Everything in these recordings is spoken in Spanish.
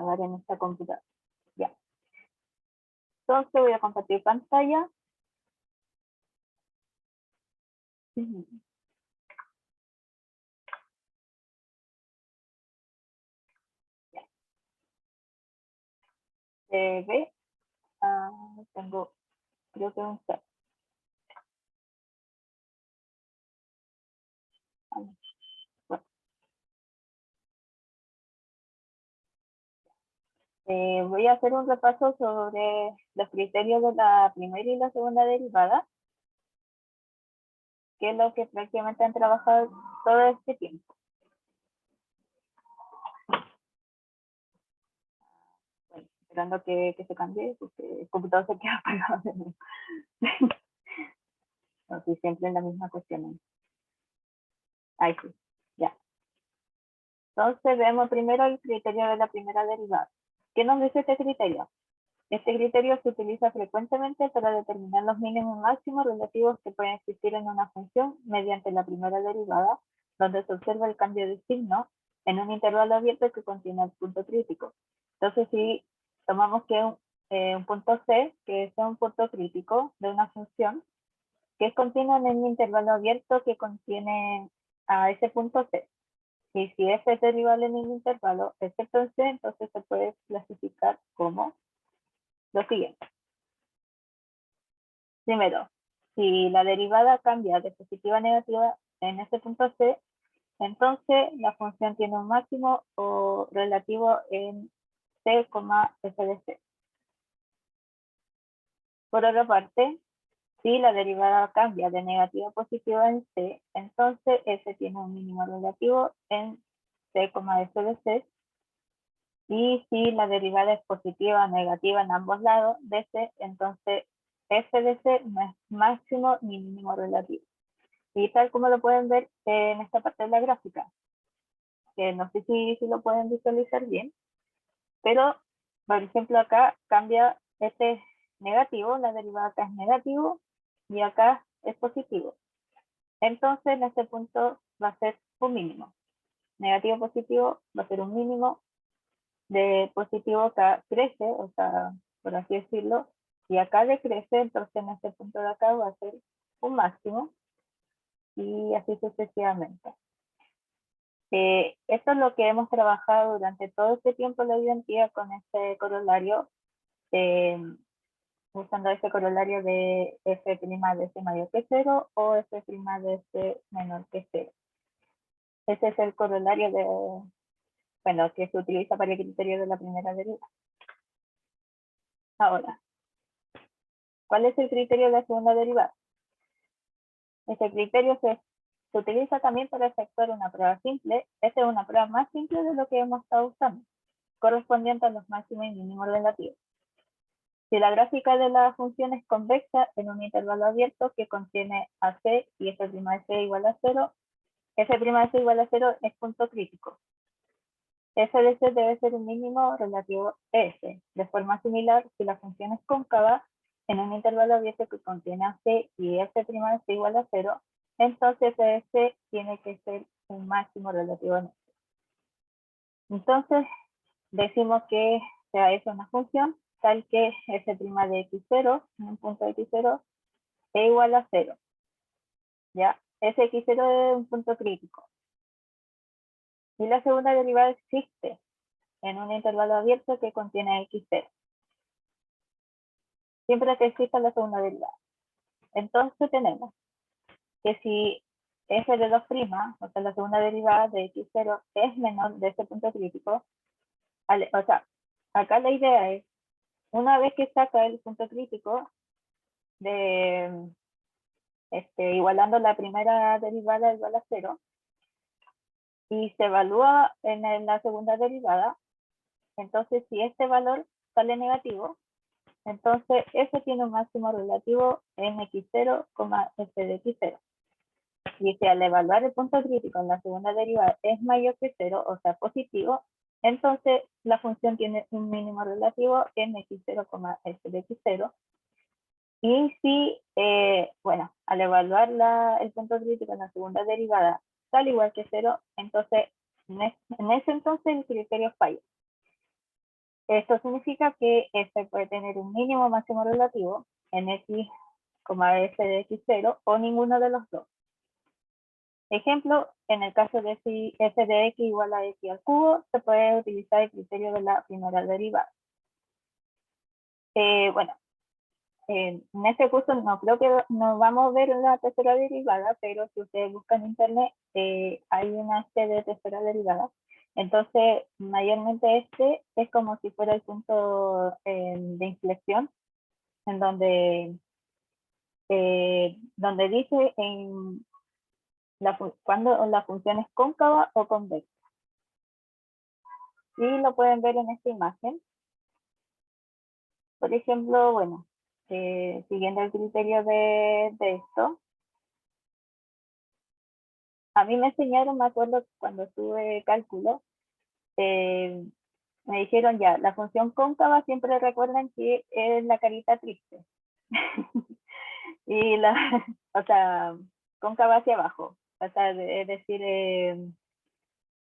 instalar en esta computadora. Ya. Entonces voy a compartir pantalla. Se ve, tengo, creo que un set. Bueno, voy a hacer un repaso sobre los criterios de la primera y la segunda derivada, que es lo que prácticamente han trabajado todo este tiempo. Bueno, esperando que se cambie, porque el computador se queda apagado. No, sí, siempre en la misma cuestión. Ahí sí, ya. Entonces vemos primero el criterio de la primera derivada. ¿Qué nos dice este criterio? Este criterio se utiliza frecuentemente para determinar los mínimos y máximos relativos que pueden existir en una función mediante la primera derivada, donde se observa el cambio de signo en un intervalo abierto que contiene el punto crítico. Entonces, si tomamos que un punto C, que es un punto crítico de una función, que es continua en un intervalo abierto que contiene a ese punto C. Y si f es derivable en un intervalo, excepto en C, entonces se puede clasificar como lo siguiente. Primero, si la derivada cambia de positiva a negativa en este punto C, entonces la función tiene un máximo o relativo en C, f de C. Por otra parte, si la derivada cambia de negativa a positiva en C, entonces f tiene un mínimo relativo en C, f de C. Y si la derivada es positiva o negativa en ambos lados de C, entonces f de C no es máximo ni mínimo relativo. Y tal como lo pueden ver en esta parte de la gráfica, que no sé si lo pueden visualizar bien, pero por ejemplo acá cambia, este es negativo, la derivada acá es negativo y acá es positivo. Entonces en este punto va a ser un mínimo. Negativo positivo va a ser un mínimo, de positivo acá crece, o sea, por así decirlo, y acá decrece, entonces en este punto de acá va a ser un máximo y así sucesivamente. Esto es lo que hemos trabajado durante todo este tiempo en la identidad con este corolario, usando este corolario de f' de c mayor que 0 o f' de c menor que 0. Ese es el corolario de, bueno, que se utiliza para el criterio de la primera derivada. Ahora, ¿cuál es el criterio de la segunda derivada? Este criterio se utiliza también para efectuar una prueba simple. Esta es una prueba más simple de lo que hemos estado usando, correspondiente a los máximos y mínimos relativos. Si la gráfica de la función es convexa en un intervalo abierto que contiene a c y f' de c igual a 0, f' de c igual a 0 es punto crítico. F de c debe ser un mínimo relativo a f. De forma similar, si la función es cóncava en un intervalo abierto que contiene a c y f' de c igual a 0, entonces f de c tiene que ser un máximo relativo a f. Entonces, decimos que sea esa una función tal que f' de x0 en un punto x0 es igual a 0. ¿Ya? Ese x0 es un punto crítico. Y la segunda derivada existe en un intervalo abierto que contiene x0. Siempre que exista la segunda derivada. Entonces tenemos que si f de 2', o sea, la segunda derivada de x0 es menor de ese punto crítico, o sea, acá la idea es, una vez que saca el punto crítico, de igualando la primera derivada igual a 0, y se evalúa en la segunda derivada, entonces si este valor sale negativo, entonces f tiene un máximo relativo en x0, f de x0. Y si al evaluar el punto crítico en la segunda derivada es mayor que 0, o sea positivo, entonces la función tiene un mínimo relativo en x0, f de x0. Y si, bueno, al evaluar el punto crítico en la segunda derivada sale igual que 0, entonces en ese entonces el criterio falla. Esto significa que este puede tener un mínimo máximo relativo en x, f de x0 o ninguno de los dos. Ejemplo, en el caso de si f de x igual a x al cubo, se puede utilizar el criterio de la primera derivada. Bueno, en este curso no creo que nos vamos a ver la tercera derivada, pero si ustedes buscan en internet, hay una serie de tercera derivada. Entonces, mayormente este es como si fuera el punto de inflexión, en donde dice cuando la función es cóncava o convexa. Y lo pueden ver en esta imagen. Por ejemplo, bueno, siguiendo el criterio de esto, a mí me enseñaron, me acuerdo cuando estuve cálculo, me dijeron ya, la función cóncava siempre recuerden que es la carita triste. Y o sea, cóncava hacia abajo. O sea, es decir,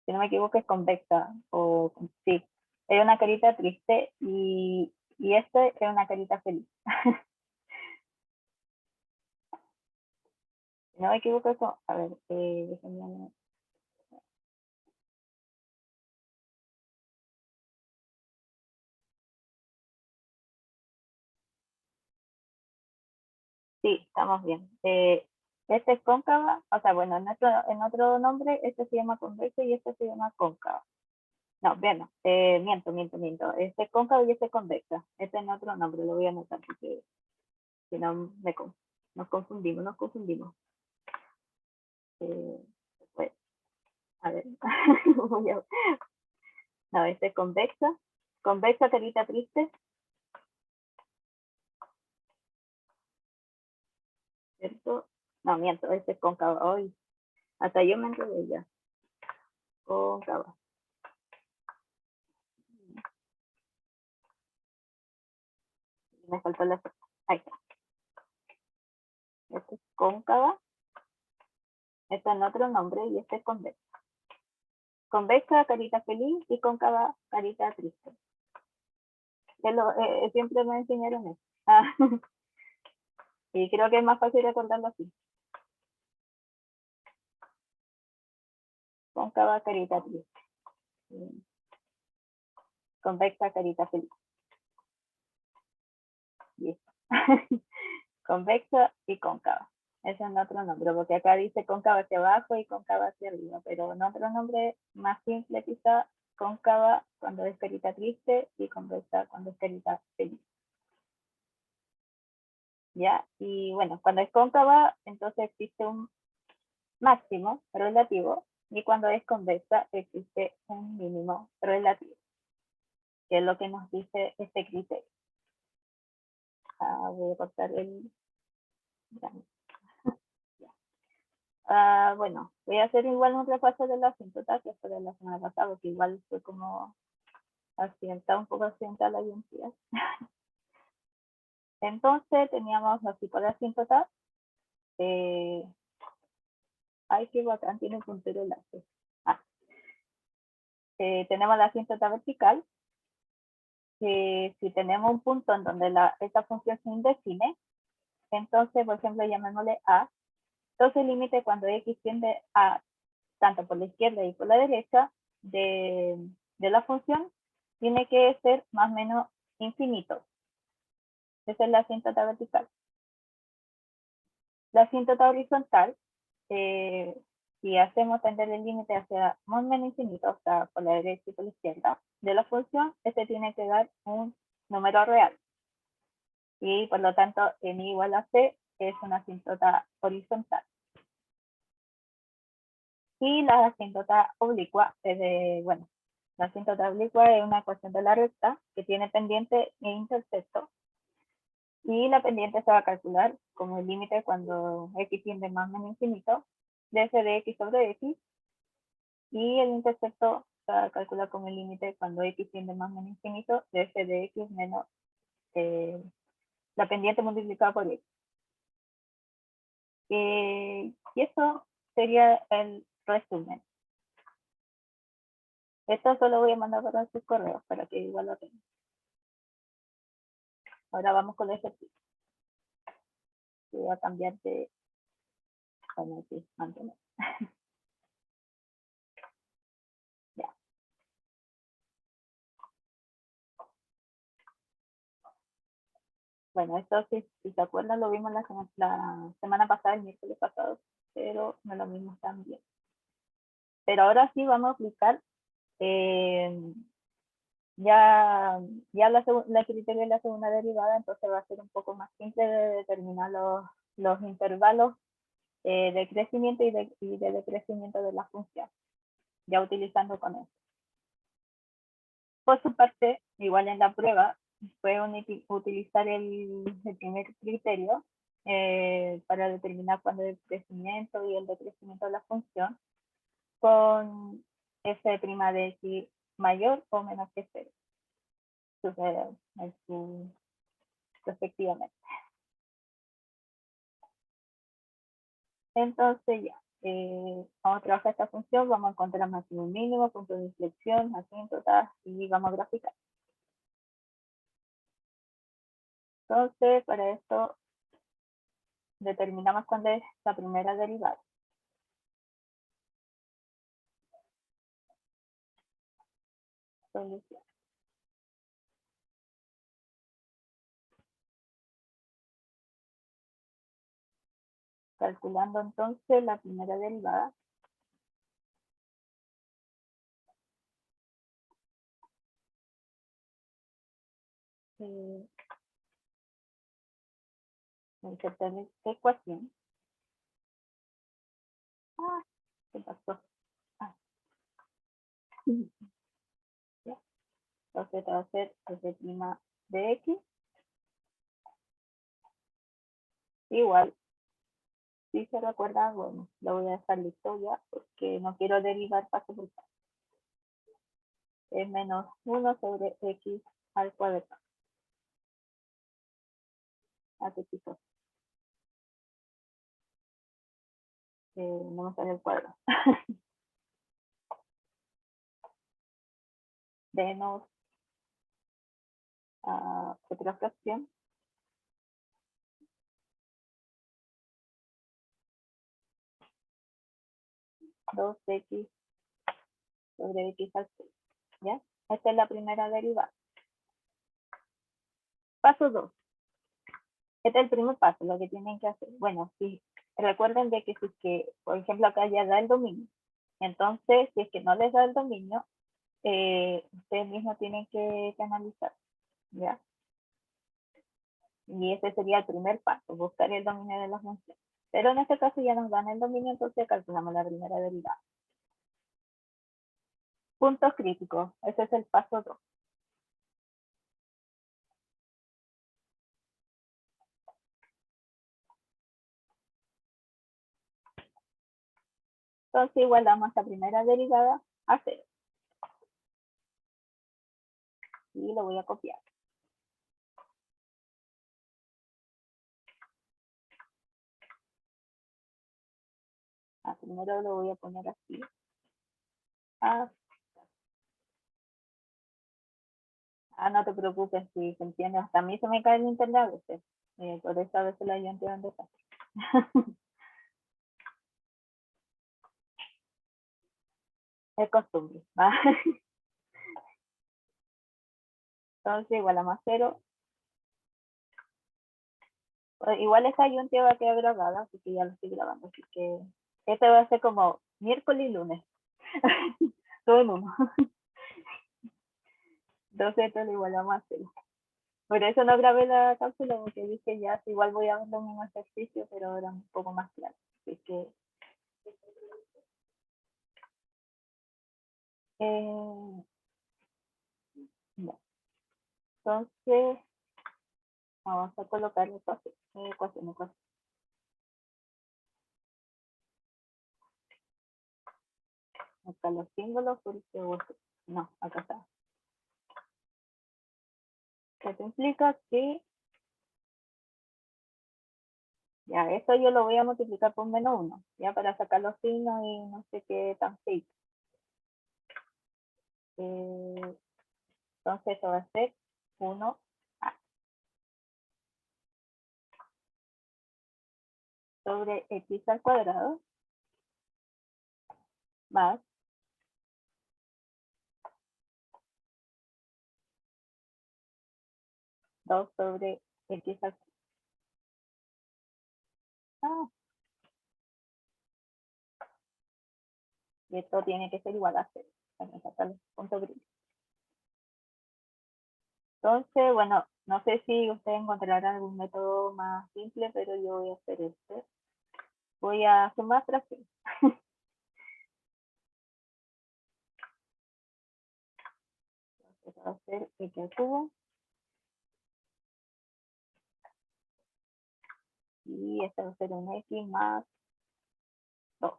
si no me equivoco, es convexa. O sí, es una carita triste y este es una carita feliz. Si no me equivoco, eso, a ver, déjenme. Sí, estamos bien. Este es cóncava, o sea, bueno, en otro nombre, este se llama convexa y este se llama cóncava. No, bueno, miento. Este es cóncavo y este es convexa. Este es otro nombre, lo voy a anotar porque si no nos confundimos. Eh, pues, a ver, no, este es convexa carita triste, ¿cierto? No, miento, este es cóncava. Hoy, hasta yo me enredé ya. Cóncava. Me faltó la... Ahí está. Este es cóncava. Este es otro nombre y este es convexa. Convexa, carita feliz y cóncava, carita triste. Siempre me enseñaron eso. Ah, y creo que es más fácil recordarlo así. Cóncava, carita triste. Convexa, carita feliz. Listo. Convexa y cóncava. Ese es otro nombre, porque acá dice cóncava hacia abajo y cóncava hacia arriba, pero en otro nombre más simple quizá, cóncava cuando es carita triste y convexa cuando es carita feliz. ¿Ya? Y bueno, cuando es cóncava, entonces existe un máximo relativo y cuando es convexa existe un mínimo relativo, que es lo que nos dice este criterio. Voy a cortar el... bueno, voy a hacer igual un repaso de la asíntota que fue de la semana pasada, que igual fue como un poco accidental la identidad. Entonces teníamos los tipos de asíntota. Ay, qué bacán, tiene un puntero láser. Tenemos la asíntota vertical, que si tenemos un punto en donde esta función se indefine, entonces, por ejemplo, llamémosle A. Entonces, el límite cuando x tiende a tanto por la izquierda y por la derecha de la función tiene que ser más o menos infinito. Esa es la asíntota vertical. La asíntota horizontal, si hacemos tender el límite hacia más o menos infinito, o sea, por la derecha y por la izquierda de la función, este tiene que dar un número real. Y por lo tanto, n igual a c es una asíntota horizontal. Y la asíntota oblicua bueno, la asíntota oblicua es una ecuación de la recta que tiene pendiente e intercepto. Y la pendiente se va a calcular como el límite cuando x tiende más o menos infinito de f de x sobre x. Y el intercepto se va a calcular como el límite cuando x tiende más o menos infinito de f de x menos la pendiente multiplicada por x. Y eso sería el resumen. Esto solo voy a mandar para sus correos para que igual lo tengan. Ahora vamos con el ejercicio. Voy a cambiar de... Bueno, sí, mantener. Ya. Bueno, esto si se acuerdan lo vimos la semana pasada, el miércoles pasado, pero no lo vimos tan bien. Pero ahora sí vamos a aplicar ya, la criterio de la segunda derivada, entonces va a ser un poco más simple de determinar los intervalos de crecimiento y de decrecimiento de la función, ya utilizando con eso. Por su parte, igual en la prueba, pueden utilizar el primer criterio para determinar cuándo el crecimiento y el decrecimiento de la función con f' de x mayor o menos que cero, respectivamente. Entonces ya, vamos a trabajar esta función, vamos a encontrar máximo y mínimo, punto de inflexión, asíntotas y vamos a graficar. Entonces, para esto determinamos cuándo es la primera derivada. Solución. Calculando entonces la primera derivada. Insertar esta ecuación. Ah, ¿qué pasó? Ah. Ya. Entonces va a ser f' de x igual. Si se recuerdan, bueno, lo voy a dejar listo ya porque no quiero derivar paso por paso. Es menos 1 sobre x al cuadrado. Así que no me sale el cuadrado. Menos otra fracción. 2x sobre x al 6. ¿Ya? Esta es la primera derivada. Paso 2. Este es el primer paso, lo que tienen que hacer. Bueno, si recuerden de que si es que, por ejemplo, acá ya da el dominio. Entonces, si es que no les da el dominio, ustedes mismos tienen que analizar. ¿Ya? Y ese sería el primer paso, buscar el dominio de la función. Pero en este caso ya nos dan el dominio, entonces calculamos la primera derivada. Puntos críticos. Ese es el paso 2. Entonces igualamos la primera derivada a 0. Y lo voy a copiar. Primero lo voy a poner así. No te preocupes, si se entiende. Hasta a mí se me cae el internet a veces. Por eso a veces la yo entiendo dónde está. Es costumbre. ¿Va? Entonces igualamos a 0. Igual esta ayunta va a quedar grabada, así que ya lo estoy grabando. Así que este va a ser como miércoles y lunes. Todo en uno. Entonces esto lo igualamos a 0. Por eso no grabé la cápsula, porque dije ya, igual voy a ver los mismos ejercicios, pero era un poco más claro. Así que no. Entonces vamos a colocar ecuación. Acá los símbolos, porque no, acá está. Esto implica que ya esto yo lo voy a multiplicar por menos 1, ya para sacar los signos y no sé qué tan fake. Entonces esto va a ser 1A. sobre x al cuadrado más 2 sobre x al cuadrado. Y esto tiene que ser igual a 0. Bueno, sacar el punto gris. Entonces, bueno, no sé si ustedes encontrarán algún método más simple, pero yo voy a hacer este. Voy a sumar fracciones. Entonces, va a ser x al cubo. Y este va a ser un x más 2.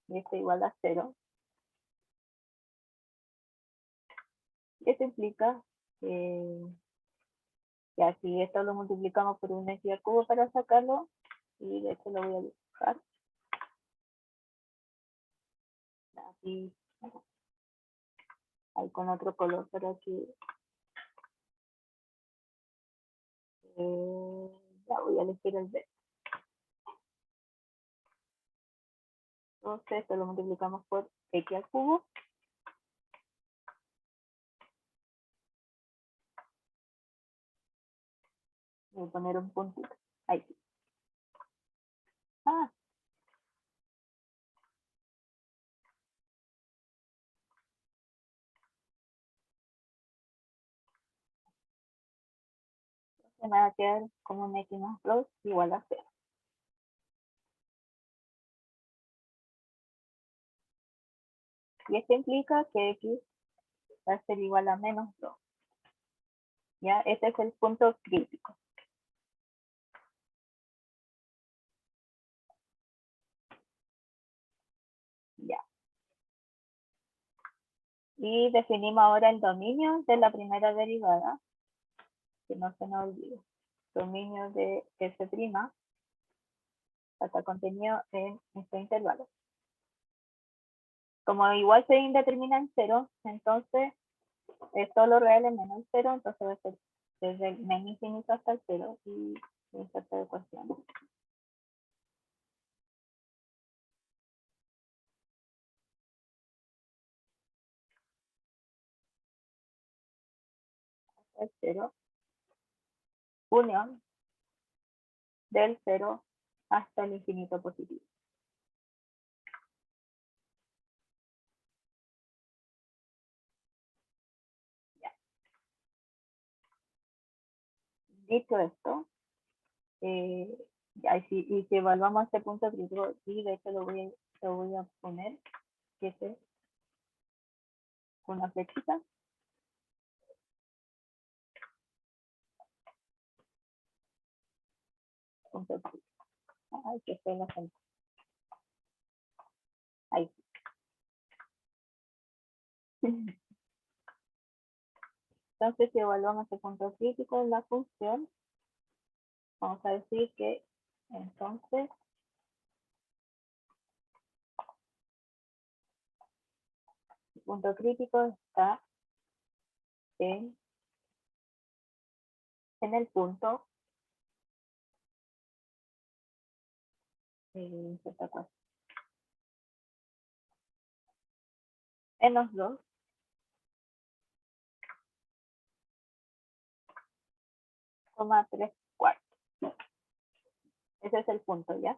Y esto igual a 0. Y esto implica que así esto lo multiplicamos por un x al cubo para sacarlo. Y de hecho lo voy a dibujar. Así, ahí con otro color para que ya voy a elegir el verde. Entonces esto lo multiplicamos por x al cubo. Voy a poner un puntito. Ahí sí. Ah, se me va a quedar como un x más 2 igual a 0. Y esto implica que x va a ser igual a menos 2. ¿Ya? Este es el punto crítico. Ya. Y definimos ahora el dominio de la primera derivada, que no se nos olvide. Dominio de f' está contenido en este intervalo. Como igual se indetermina en 0, entonces es solo real en menos 0, entonces va a ser desde el menos infinito hasta el 0 y insertar ecuaciones. El 0, unión del 0 hasta el infinito positivo. Ya. Dicho esto, ya, y si evaluamos este punto crítico, y de hecho lo voy a poner, que es con una flechita. Punto crítico. Ay, que esté en la centro. Ahí. Entonces, si evaluamos este punto crítico en la función, vamos a decir que entonces el punto crítico está en el punto menos 2, coma 3 cuartos. Ese es el punto, ¿ya?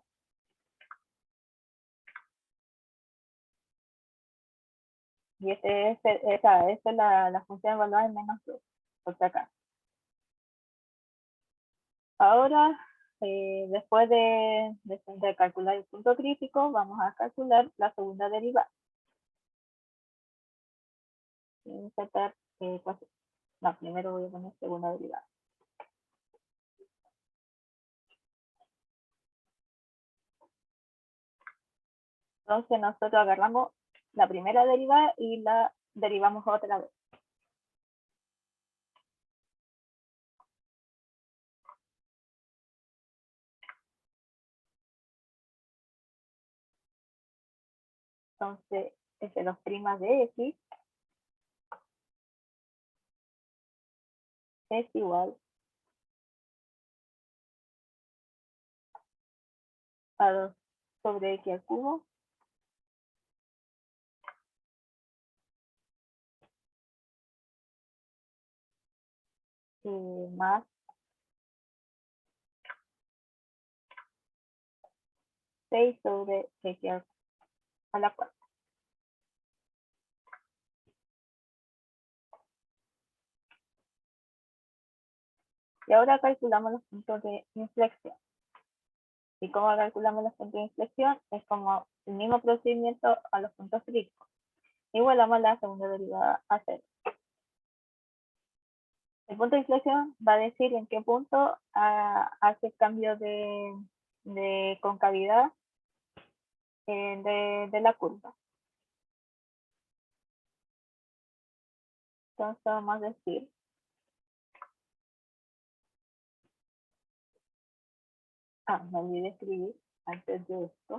Y esta es la función evaluada en menos 2, por si acá. Ahora, después de calcular el punto crítico, vamos a calcular la segunda derivada. Insertar, no, primero voy a poner segunda derivada. Entonces nosotros agarramos la primera derivada y la derivamos otra vez. Entonces, los primas de x es igual a 2 sobre x al cubo más 6 sobre x a la cuarta. Y ahora calculamos los puntos de inflexión. ¿Y cómo calculamos los puntos de inflexión? Es como el mismo procedimiento a los puntos críticos. Igualamos la segunda derivada a 0. El punto de inflexión va a decir en qué punto hace cambio de concavidad de la curva. Entonces vamos a decir me olvidé escribir antes de esto.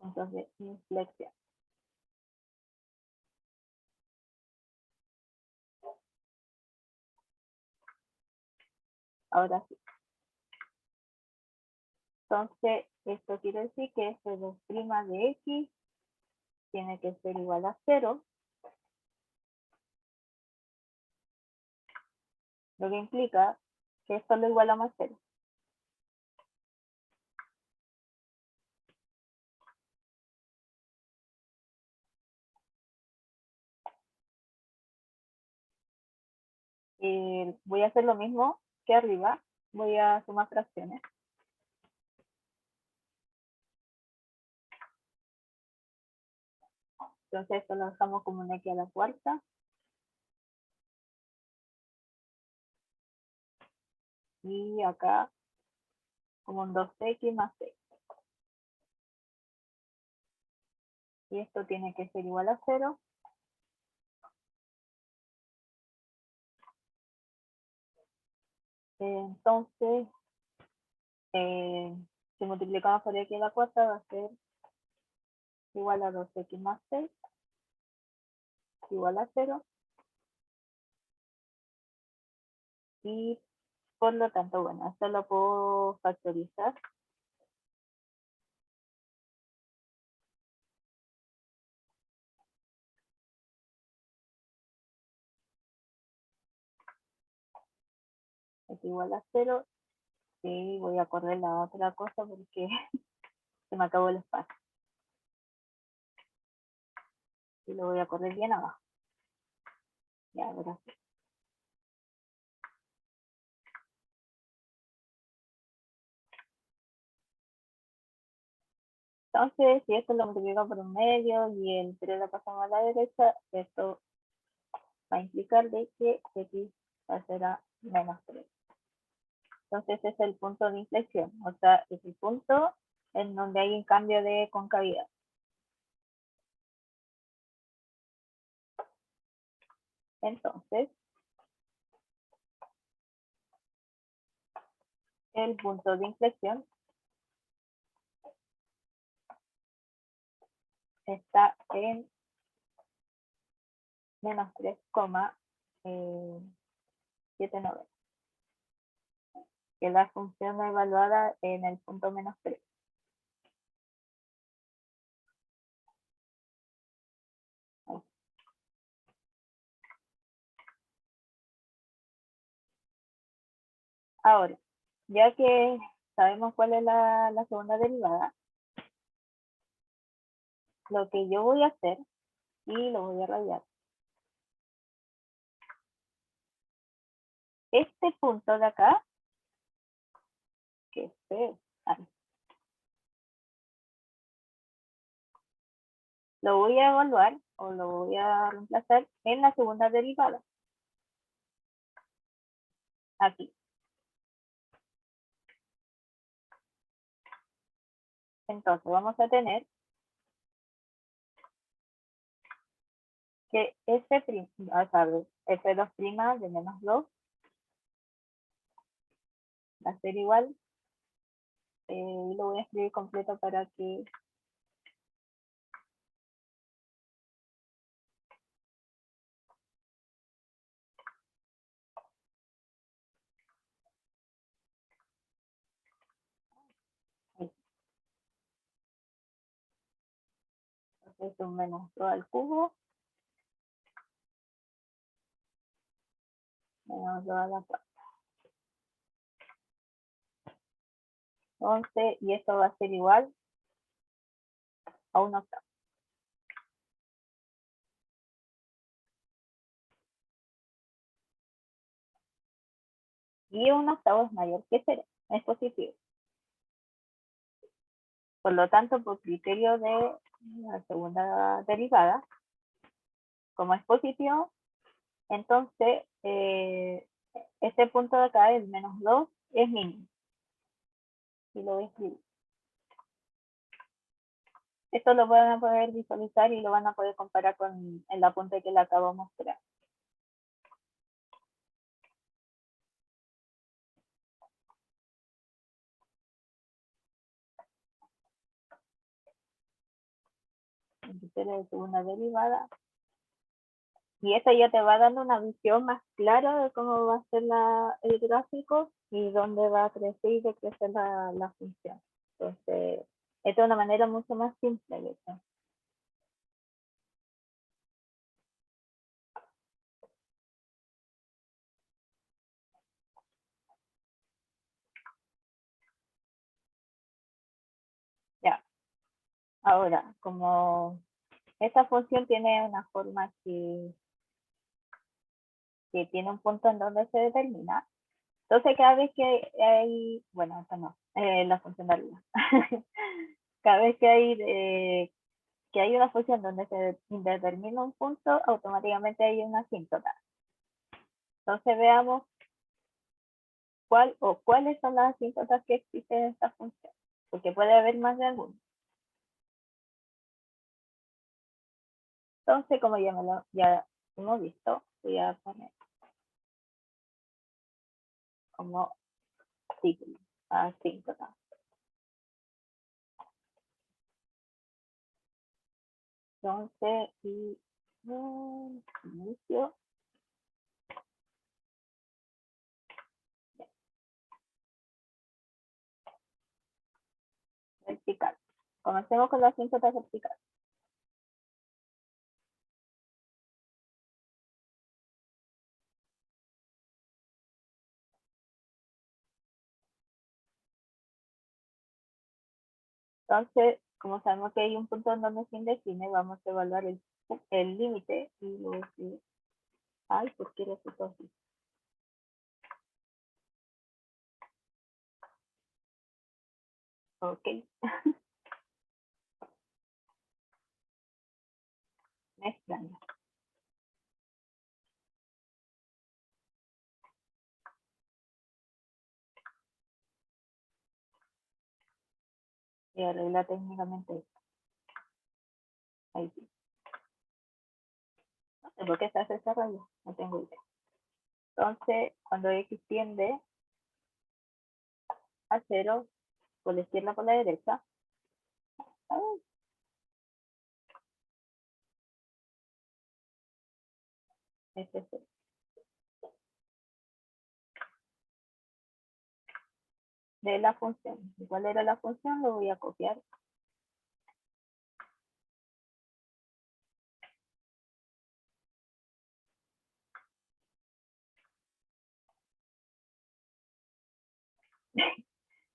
Entonces, inflexión. Ahora sí. Entonces, esto quiere decir que f2' de x tiene que ser igual a 0. Lo que implica que esto lo igualamos a 0. Voy a hacer lo mismo que arriba. Voy a sumar fracciones. Entonces esto lo dejamos como un x a la cuarta. Y acá como un 2x más 6. Y esto tiene que ser igual a 0. Entonces, si multiplicamos por x a la cuarta va a ser igual a 2x más 6 igual a 0. Y por lo tanto, bueno, esto lo puedo factorizar. Es igual a 0. Y voy a correr la otra cosa porque se me acabó el espacio. Y lo voy a correr bien abajo. Ya, gracias. Entonces, si esto lo multiplico por un medio y el 3 lo pasamos a la derecha, esto va a implicar de que x va a ser a menos 3. Entonces, ese es el punto de inflexión. O sea, es el punto en donde hay un cambio de concavidad. Entonces, el punto de inflexión está en menos 3,79, que es la función evaluada en el punto menos 3. Ahora, ya que sabemos cuál es la segunda derivada, lo que yo voy a hacer, y lo voy a rayar, este punto de acá, que es C, lo voy a evaluar o lo voy a reemplazar en la segunda derivada. Aquí. Entonces vamos a tener que F2' de menos 2 va a ser igual, y lo voy a escribir completo para que es un menos 2 al cubo, menos 2 a la cuarta. 11, y esto va a ser igual a 1 octavo. Y 1 octavo es mayor que 0, es positivo. Por lo tanto, por criterio de la segunda derivada, como es positivo, entonces este punto de acá, el menos 2, es mínimo. Y lo voy a escribir. Esto lo van a poder visualizar y lo van a poder comparar con el apunte que le acabo de mostrar. De segunda derivada. Y esto ya te va dando una visión más clara de cómo va a ser el gráfico y dónde va a crecer y decrecer la función. Entonces, esta es una manera mucho más simple de eso. Ya. Ahora, como esta función tiene una forma que tiene un punto en donde se determina, entonces cada vez que hay, bueno, esto no, la función de arriba. Cada vez que hay una función donde se determina un punto, automáticamente hay una asíntota. Entonces veamos cuáles son las asíntotas que existen en esta función, porque puede haber más de alguna. Entonces, como ya hemos visto, voy a poner como título asíntota. Entonces, inicio. Vertical. Comencemos con la asíntota vertical. Entonces, como sabemos que hay un punto en donde se indefine, vamos a evaluar el límite y luego decir, ay, ¿por qué resultó así? Ok. Me extraña. Y arregla técnicamente esto. Ahí sí. No sé por qué se hace esa raya, no tengo idea. Entonces, cuando X tiende a 0, por la izquierda por la derecha, este es 0. De la función. ¿Cuál era la función? Lo voy a copiar.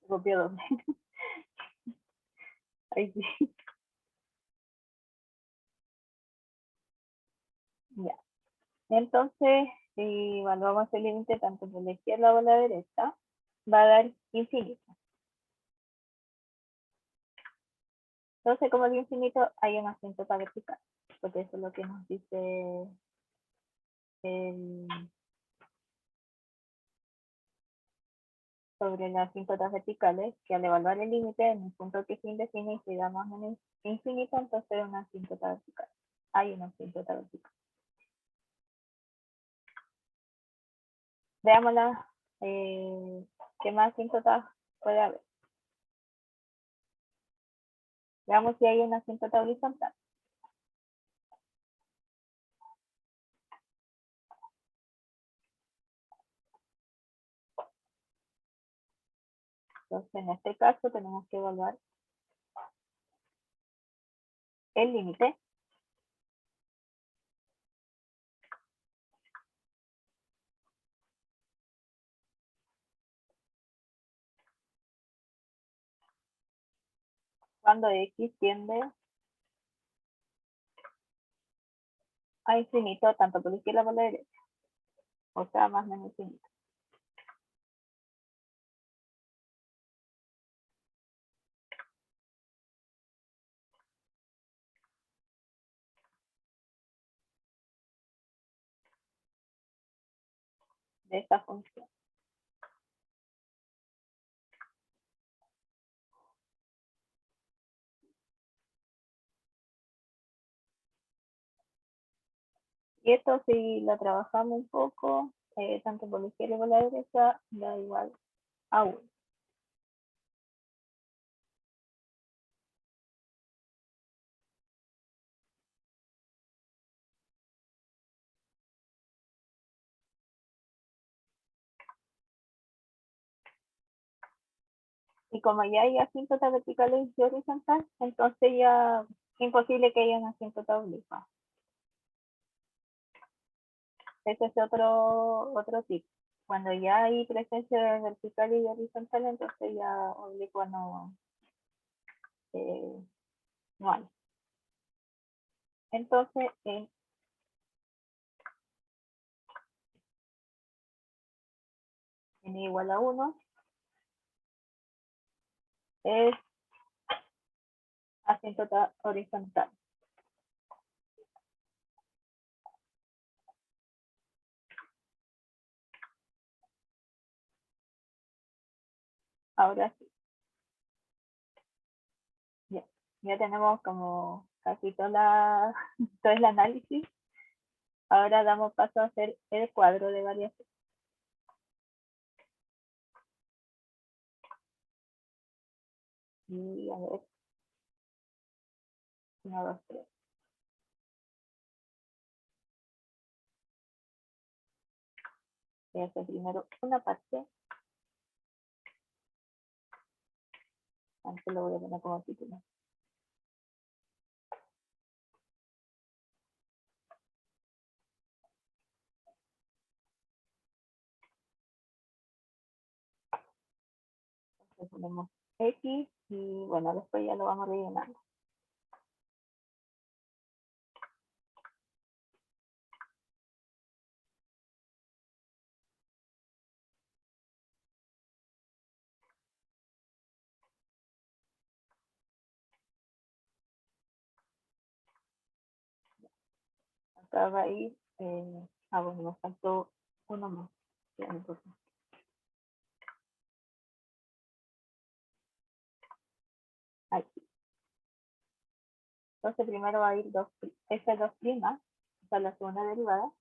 Copio doble. Ahí sí. Ya. Entonces, si evaluamos el límite tanto por la izquierda o la derecha, va a dar infinito. Entonces, como de infinito, hay una asíntota vertical, porque eso es lo que nos dice el, sobre las asíntotas verticales, que al evaluar el límite en un punto que se indefine y si damos en infinito, entonces hay una asíntota vertical. Hay una asíntota vertical. Veámosla, ¿qué más asíntotas puede haber? Veamos si hay una asíntota horizontal. Entonces, en este caso, tenemos que evaluar el límite cuando x tiende a infinito tanto por la izquierda como por la derecha, o sea, más o menos infinito. De esta función. Y esto si lo trabajamos un poco, tanto por la izquierda como por la derecha, da igual a 1. Y como ya hay asíntotas verticales y horizontales, entonces ya es imposible que haya una asíntota oblicuo. Ese es otro tip. Cuando ya hay presencia vertical y horizontal, entonces ya oblicua no hay. Entonces, n igual a 1 es asíntota horizontal. Ahora sí, ya tenemos como casi todo el análisis. Ahora damos paso a hacer el cuadro de variación. Y a ver, 1, 2, 3. Voy a hacer primero una parte. Antes lo voy a poner como título. Entonces ponemos X y bueno, después ya lo vamos rellenando. Acá va a ir, bueno, me faltó uno más. Ya, entonces, aquí. Entonces primero va a ir F2', o sea, la segunda derivada.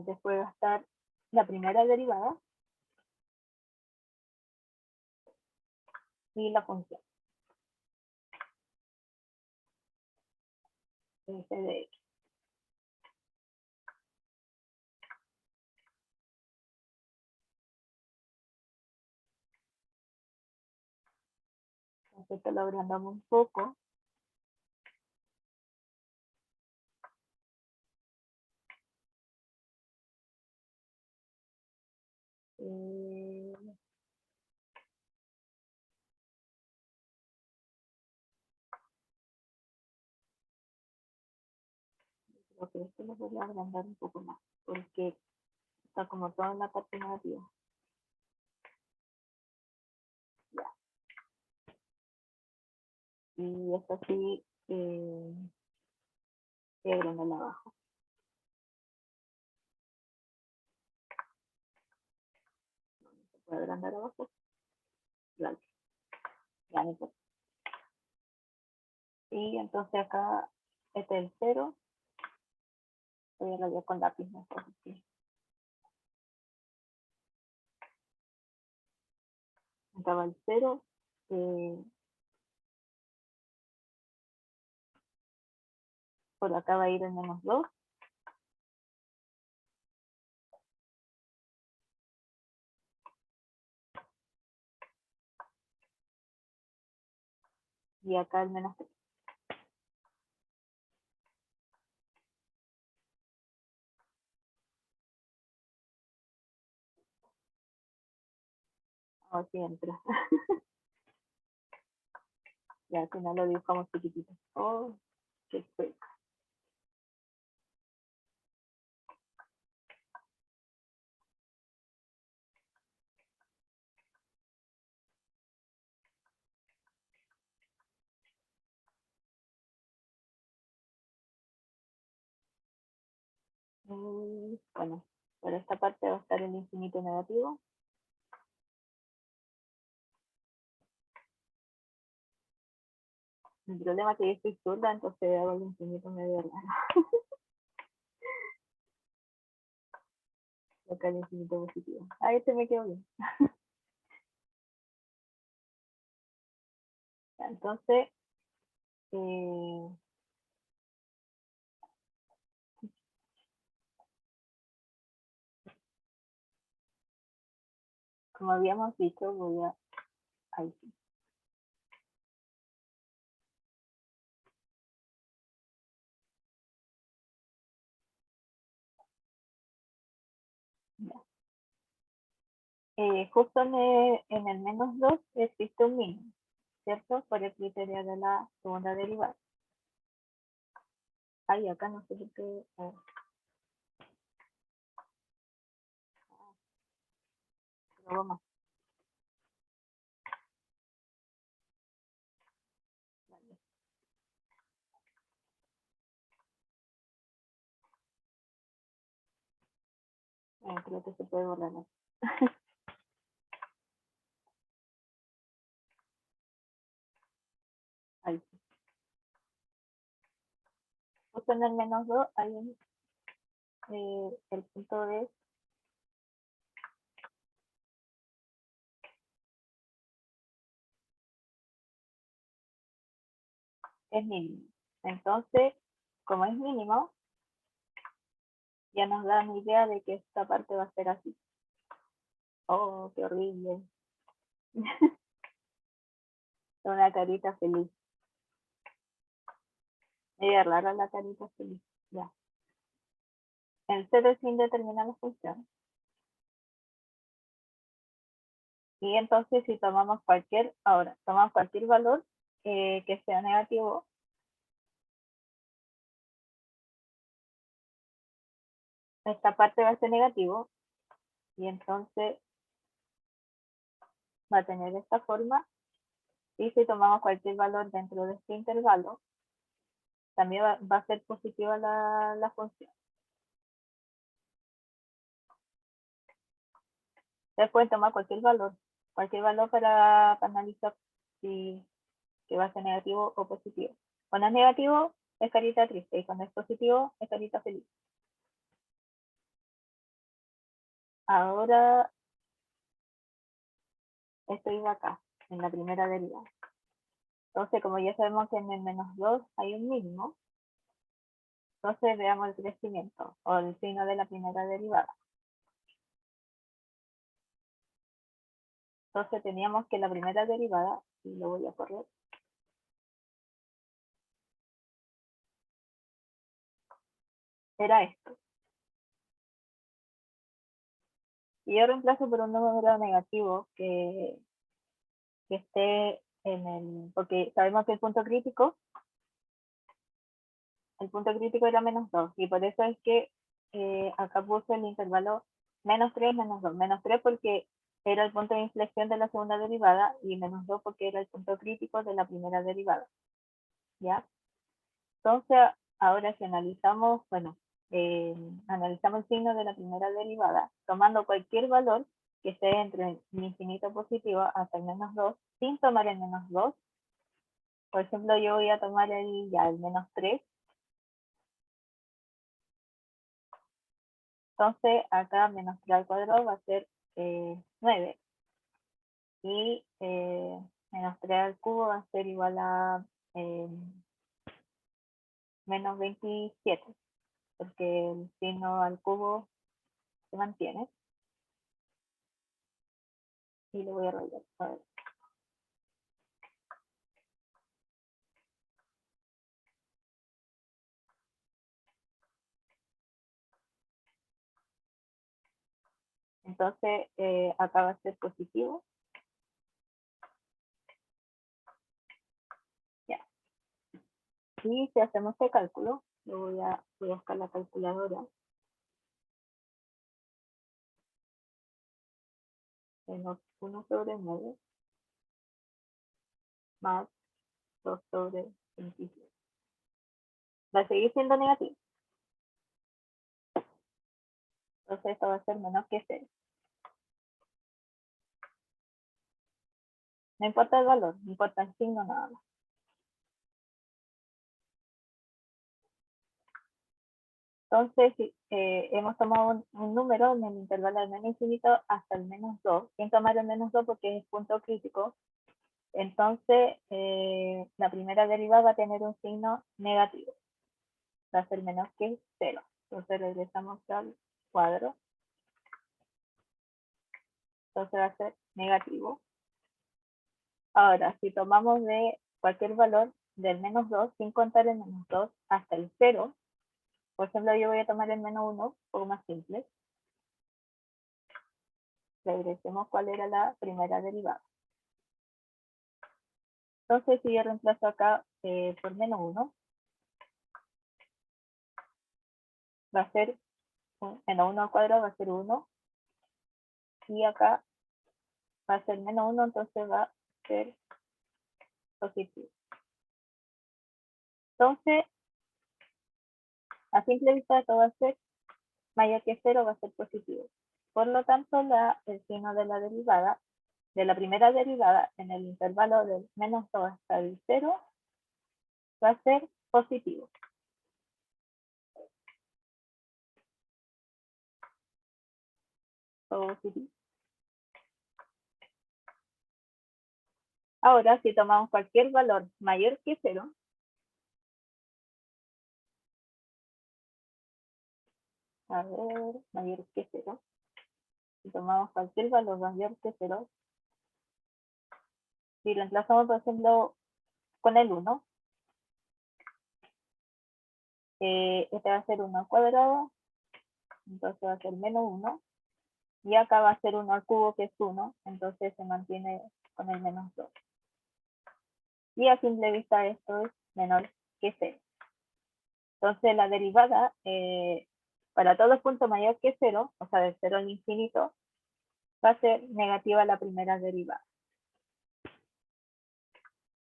Después va a estar la primera derivada y la función f de x. Entonces esto lo agrandamos un poco. Creo que esto lo voy a agrandar un poco más, porque está como toda en la parte negativa. Ya. Y esto sí, se agranda abajo. Se puede agrandar abajo. Claro. Ya, no importa. Y entonces acá, este es el 0. Voy a rayar con lápiz mejor. Sí. Acá va el 0. Por acá va a ir el -2. y acá el menos 3. Oh, sí, entra. Ya al final lo dibujamos chiquitito. Oh, qué fue. Bueno, por esta parte va a estar el infinito negativo. El problema es que yo estoy zurda, entonces hago el infinito medio raro. Acá el infinito positivo. Ah, este me quedó bien. Entonces, eh, como habíamos dicho, voy a... Ahí sí. Justo en el menos 2 existe un mínimo, ¿cierto? Por el criterio de la segunda derivada. Ahí acá no sé por qué. Pero vamos. Creo que se puede borrar. Ahí. Justo en el menos 2 hay el punto de es mínimo. Entonces, como es mínimo, ya nos da una idea de que esta parte va a ser así. Oh, qué horrible. Una carita feliz. Media rara la carita feliz. Ya. El cero es sin determinar la función. Y entonces si tomamos tomamos cualquier valor que sea negativo, esta parte va a ser negativo y entonces va a tener esta forma. Y si tomamos cualquier valor dentro de este intervalo, también va a ser positiva la función. Ustedes pueden tomar cualquier valor para analizar si que va a ser negativo o positivo. Cuando es negativo es carita triste y cuando es positivo es carita feliz. Ahora estoy acá, en la primera derivada. Entonces, como ya sabemos que en el menos 2 hay un mínimo, entonces veamos el crecimiento o el signo de la primera derivada. Entonces teníamos que la primera derivada, y lo voy a correr, era esto. Y yo reemplazo por un número negativo que esté en el, porque sabemos que el punto crítico era menos 2 y por eso es que acá puse el intervalo menos 3 menos 2. Menos 3 porque era el punto de inflexión de la segunda derivada y menos 2 porque era el punto crítico de la primera derivada. ¿Ya? Entonces, ahora si analizamos, bueno, analizamos el signo de la primera derivada, tomando cualquier valor que esté entre el infinito positivo hasta el menos 2, sin tomar el menos 2. Por ejemplo, yo voy a tomar el menos 3. Entonces, acá menos 3 al cuadrado va a ser 9. Y menos 3 al cubo va a ser igual a eh, menos 27, porque el signo al cubo se mantiene. Y lo voy a rayar. A ver. Entonces, acá va a ser positivo. Ya. Y si hacemos este cálculo, lo voy a buscar la calculadora. Menos 1 sobre 9 más 2 sobre 27. Va a seguir siendo negativo. Entonces esto va a ser menos que 0. No importa el valor, no importa el signo, nada más. Entonces, hemos tomado un número en el intervalo del menos infinito hasta el menos 2, sin tomar el menos 2 porque es punto crítico. Entonces, la primera derivada va a tener un signo negativo. Va a ser menos que 0. Entonces, regresamos al cuadro. Entonces, va a ser negativo. Ahora, si tomamos de cualquier valor del menos 2, sin contar el menos 2, hasta el 0, por ejemplo, yo voy a tomar el menos 1, un poco más simple. Regresemos cuál era la primera derivada. Entonces, si yo reemplazo acá por menos 1, va a ser menos 1 al cuadrado, va a ser 1. Y acá va a ser menos 1, entonces va a ser positivo. Entonces, a simple vista, todo va a ser mayor que 0, va a ser positivo. Por lo tanto, el signo de la derivada, de la primera derivada en el intervalo del menos 2 hasta el 0, va a ser positivo. Positivo. Ahora, si tomamos cualquier valor mayor que 0, a ver, mayor que 0, si tomamos cualquier valor mayor que 0, si reemplazamos, por ejemplo, con el 1, este va a ser 1 al cuadrado, entonces va a ser menos 1, y acá va a ser 1 al cubo, que es 1, entonces se mantiene con el menos 2. Y a simple vista esto es menor que 0. Entonces la derivada, para todos los puntos mayor que 0, o sea, de 0 al infinito, va a ser negativa la primera derivada.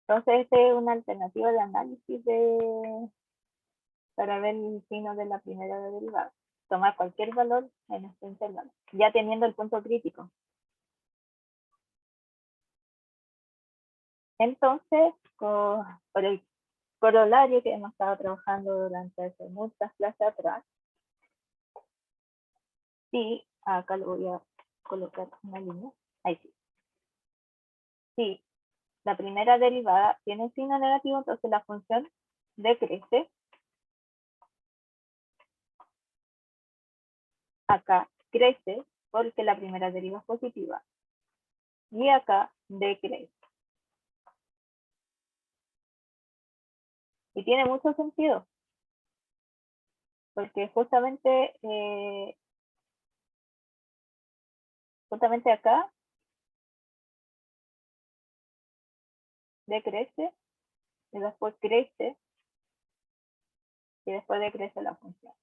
Entonces, esta es una alternativa de análisis para ver el signo de la primera derivada. Tomar cualquier valor en este intervalo, ya teniendo el punto crítico. Entonces, por el corolario que hemos estado trabajando durante muchas clases atrás, sí, acá lo voy a colocar una línea, ahí sí. Sí, la primera derivada tiene signo negativo, entonces la función decrece. Acá crece porque la primera derivada es positiva. Y acá decrece. Y tiene mucho sentido, porque justamente acá decrece, y después crece, y después decrece la función.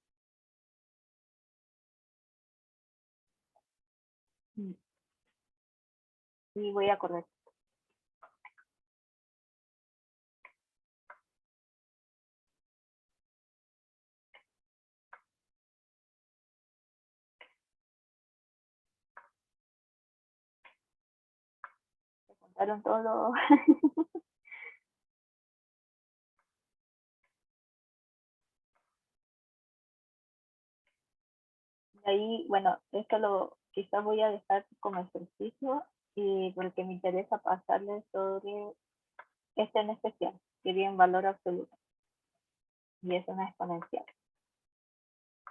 Y voy a correr. Me contaron todo. Y ahí, bueno, esto quizás voy a dejar como ejercicio, y porque me interesa pasarles sobre este en especial, que tiene valor absoluto, y es una exponencial,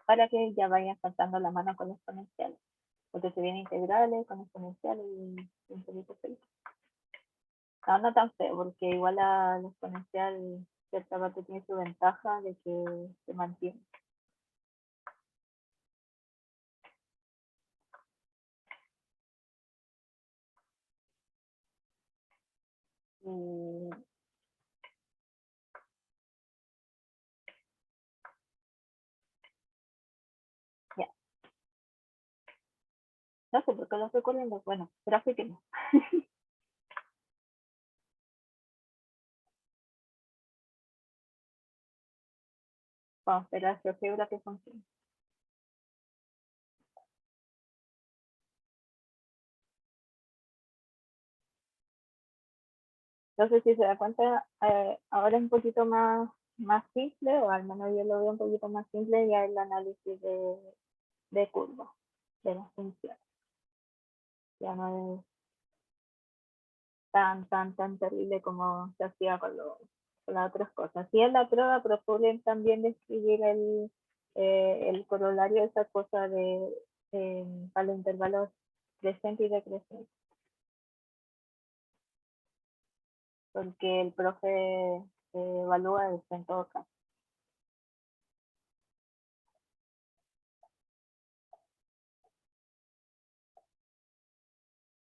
para que ya vayan saltando la mano con exponenciales, porque se vienen integrales con exponenciales y un poquito feliz. No tan feo, porque igual la exponencial, cierta parte tiene su ventaja de que se mantiene. No sé por qué lo estoy corriendo. Bueno, grafiquemos. Vamos a esperar a GeoGebra que funcione. Entonces, si se da cuenta, ahora es un poquito más simple, o al menos yo lo veo un poquito más simple ya el análisis de curvas, de las funciones. Ya no es tan terrible como se hacía con las otras cosas. Y en la prueba proponen también describir el corolario de esa cosa para los intervalos creciente y decreciente. Porque el profe evalúa esto en todo caso.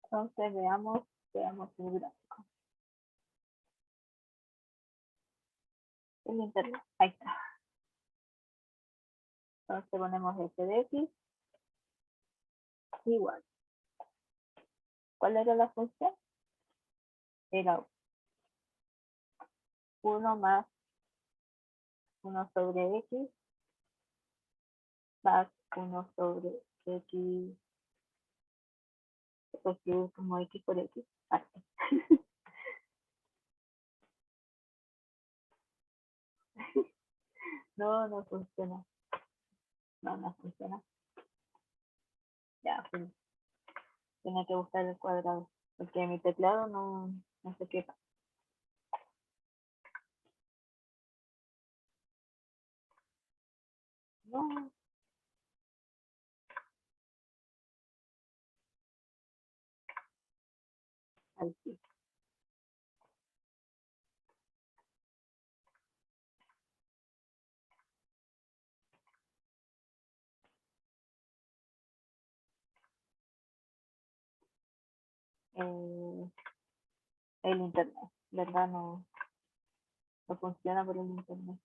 Entonces veamos el gráfico. El internet, ahí está. Entonces ponemos f de x igual. ¿Cuál era la función? Era 1 más 1 sobre x más 1 sobre x, se escribe como x por x. Ah, no, no funciona. No funciona. Ya, pues, tiene que buscar el cuadrado. Porque mi teclado no sé qué. No, ahí sí. Eh, el internet, ¿verdad? No funciona por el internet.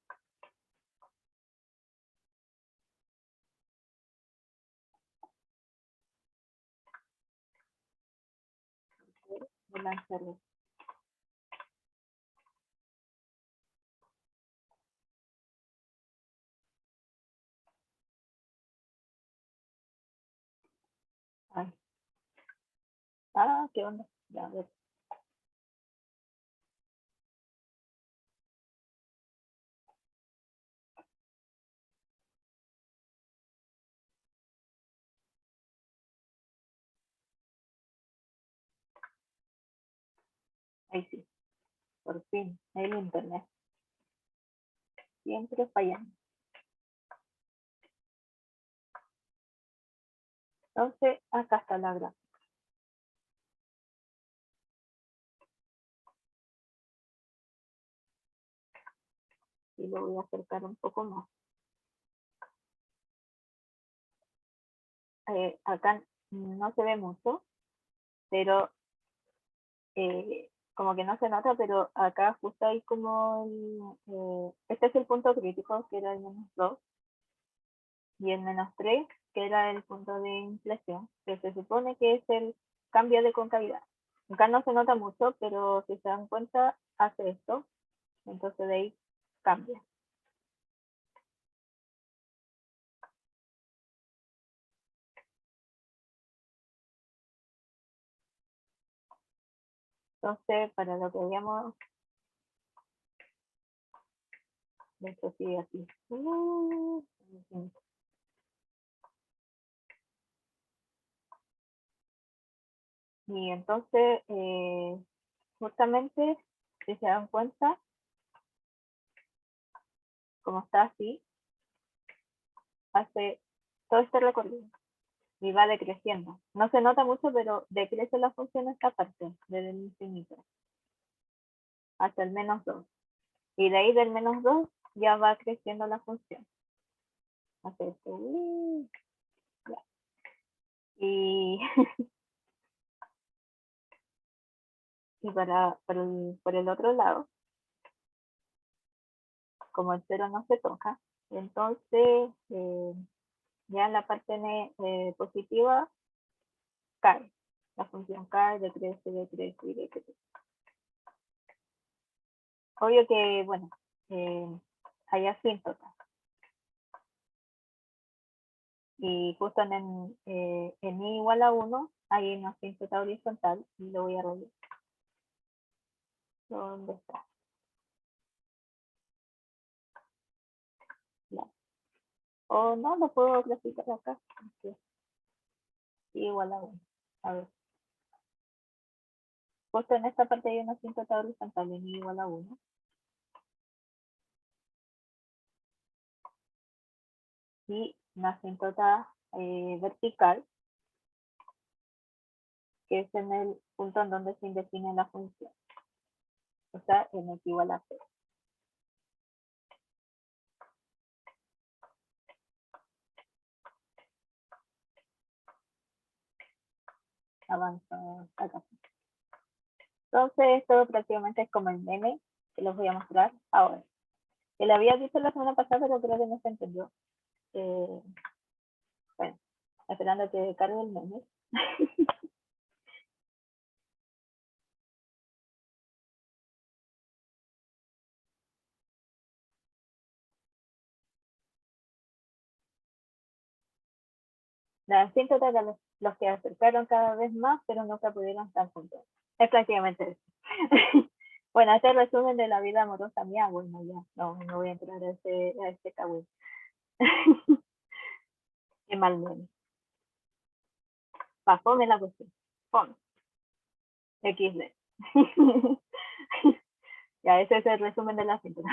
De lanzarlo. Ay. Ah, ¿qué onda? Ya, a ver. Ahí sí, por fin, el internet. Siempre fallando. Entonces, acá está la gráfica. Y lo voy a acercar un poco más. Acá no se ve mucho, pero como que no se nota, pero acá justo hay como este es el punto crítico, que era el -2, y el -3, que era el punto de inflexión, que se supone que es el cambio de concavidad. Acá no se nota mucho, pero si se dan cuenta, hace esto, entonces de ahí cambia. Entonces, para lo que veíamos, de hecho sigue así. Y entonces, justamente, si se dan cuenta, como está así, hace todo este recorrido y va decreciendo. No se nota mucho, pero decrece la función esta parte, desde el infinito hasta el -2. Y de ahí del -2 ya va creciendo la función. Hace esto. Ya. Y, y por el otro lado, como el cero no se toca, entonces ya en la parte positiva cae. La función cae, decrece y decrece. Obvio que, bueno, hay asíntotas. Y justo en i igual a 1 hay una asíntota horizontal y lo voy a revisar. ¿Dónde está? Ya. O no, lo puedo clasificar acá. Okay. I igual a 1. A ver. Justo en esta parte hay una asíntota horizontal en i igual a 1. Y una asíntota vertical, que es en el punto en donde se define la función. O sea, en x igual a 0. Avanzo acá. Entonces, esto prácticamente es como el meme que les voy a mostrar ahora. Que le había dicho la semana pasada, pero creo que no se entendió. Bueno, esperando que cargue el meme. La asíntota de los que acercaron cada vez más, pero nunca pudieron estar juntos. Es prácticamente eso. Bueno, este resumen de la vida amorosa mía, bueno, ya, no voy a entrar a este cagüín. Qué mal meme. Pasóme la cuestión. Pon. XD. Ya, ese es el resumen de la cintura.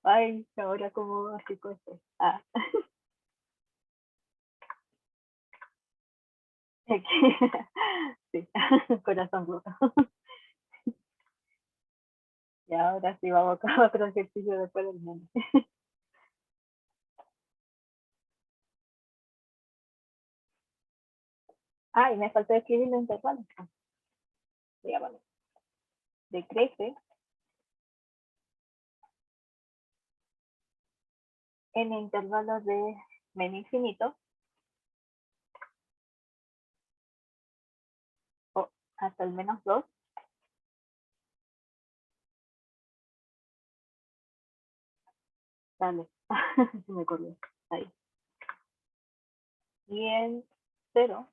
Ay, ahora como así esto. Ah. Sí, corazón roto. Y ahora sí vamos a otro ejercicio después del meme. Ah, y me faltó escribir los intervalos. Ya, vale. Decrece en intervalos de menos infinito o hasta el -2. Dale. Se me ocurrió. Ahí. Y en 0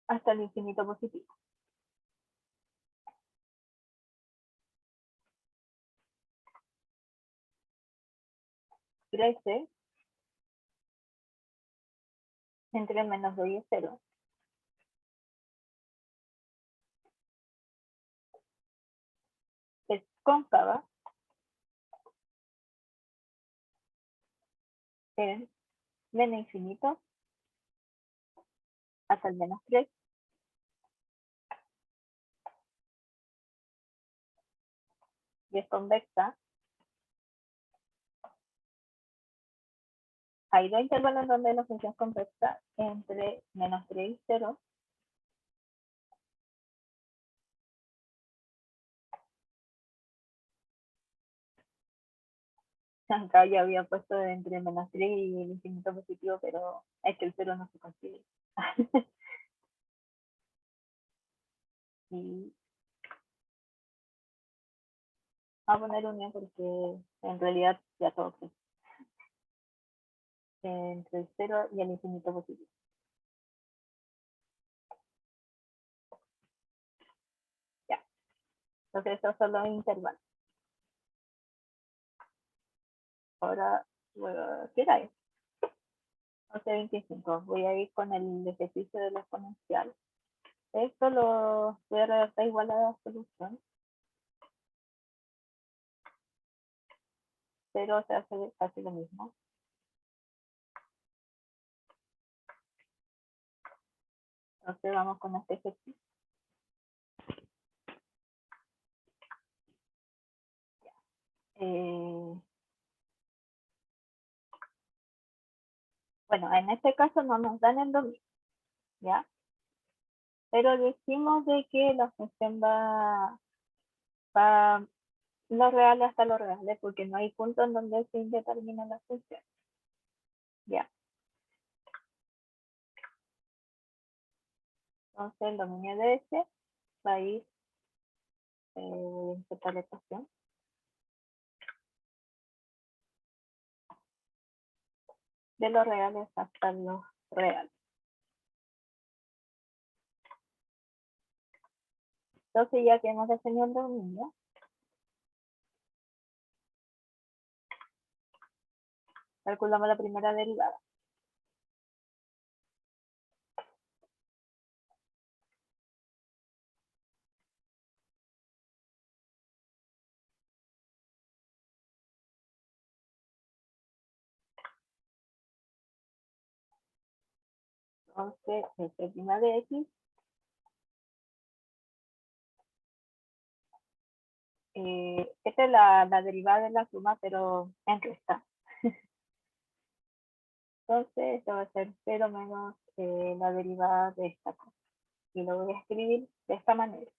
hasta el infinito positivo. Crece entre -2 y 0. Es cóncava en menos infinito hasta el -3. Y es convexa. Hay dos intervalos donde la función es convexa entre -3 y 0. Acá ya había puesto entre -3 y el infinito positivo, pero es que el 0 no se consigue. Y voy a poner unión porque en realidad ya todo crece entre el 0 y el infinito positivo. Ya. Entonces estos son los intervalos. Ahora, ¿qué era eso? 11:25. Voy a ir con el ejercicio de la exponencial. Esto lo voy a redactar igual a la solución, pero se hace casi lo mismo. Entonces vamos con este ejercicio. Eh, bueno, en este caso no nos dan el dominio, ¿ya? Pero decimos de que la función va lo real hasta lo real, porque no hay punto en donde se indetermina la función. Ya. Entonces el dominio de S va a ir insertar la ecuación de los reales hasta los reales. Entonces ya que hemos definido el dominio, calculamos la primera derivada. Entonces, f' de x, esta es la derivada de la suma, pero en resta. Entonces, esto va a ser 0 menos la derivada de esta cosa. Y lo voy a escribir de esta manera.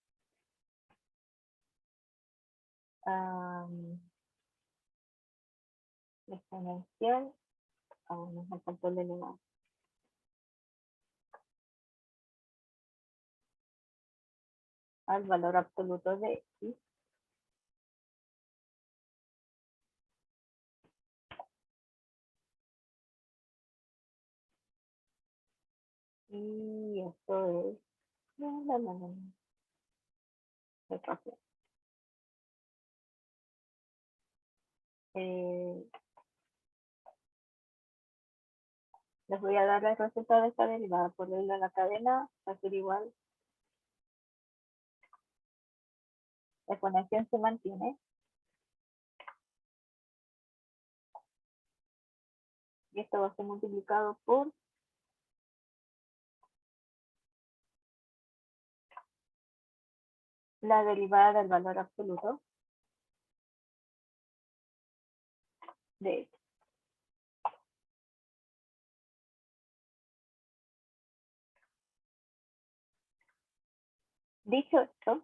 Exponencial, vamos al factor de elevado. Al valor absoluto de x. Y esto es la ecuación. Les voy a dar el resultado de esta derivada por ley de la cadena, va a ser igual. La exponencial se mantiene. Y esto va a ser multiplicado por la derivada del valor absoluto de x. Dicho esto,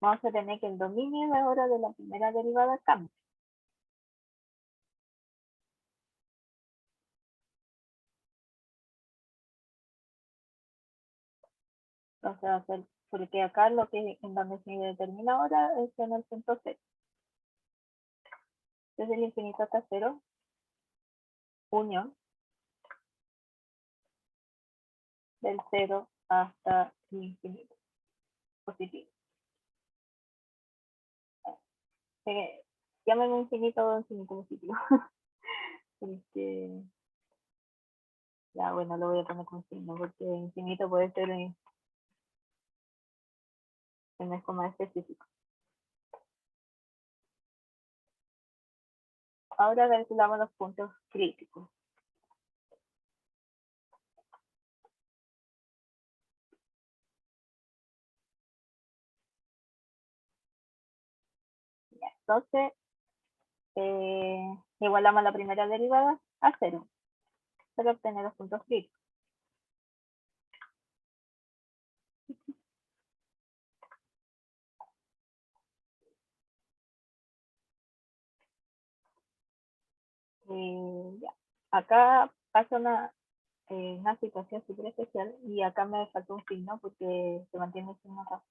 vamos a tener que el dominio ahora de la primera derivada cambia. Entonces va a ser, porque acá lo que en donde se determina ahora es en el punto 0. Desde el infinito hasta 0, unión del 0 hasta el infinito, positivo. Llámenme infinito o infinito positivo. Porque, ya bueno, lo voy a poner con signo, porque infinito puede ser en es como específico. Ahora calculamos los puntos críticos. Ya, entonces, igualamos la primera derivada a 0 para obtener los puntos críticos. Ya. Acá pasa una situación súper especial y acá me faltó un signo porque se mantiene el signo acá.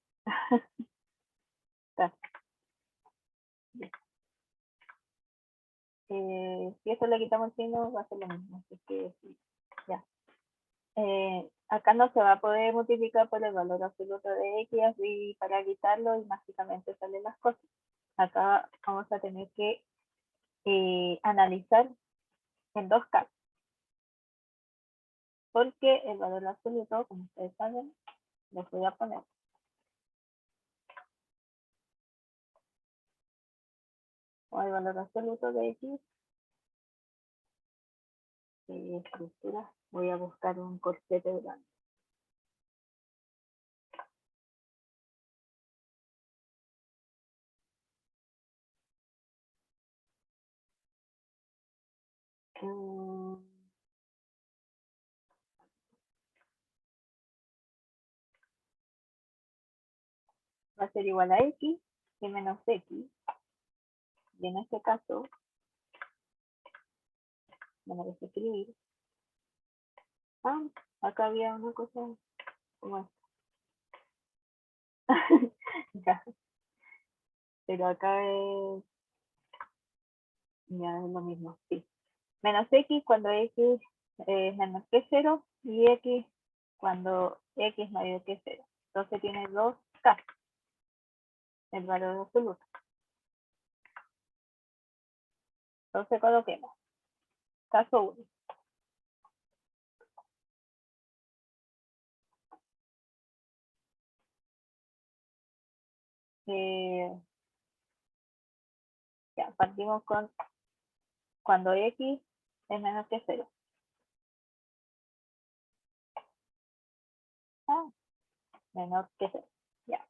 Si esto le quitamos el signo va a ser lo mismo, así que sí, ya. Acá no se va a poder multiplicar por el valor absoluto de x y para quitarlo y mágicamente salen las cosas. Acá vamos a tener que analizar en dos casos. Porque el valor absoluto, como ustedes saben, les voy a poner. O el valor absoluto de x, estructura, voy a buscar un corchete grande. Va a ser igual a x y menos x. Y en este caso, bueno, voy a escribir. Acá había una cosa como esto. Ya, pero acá ya es lo mismo, sí. Menos x cuando x es menor que 0 y x cuando x es mayor que 0. Entonces tiene dos casos, el valor absoluto. Entonces coloquemos caso 1. Ya, partimos con cuando x es menor que 0. Ah, menor que 0. Ya.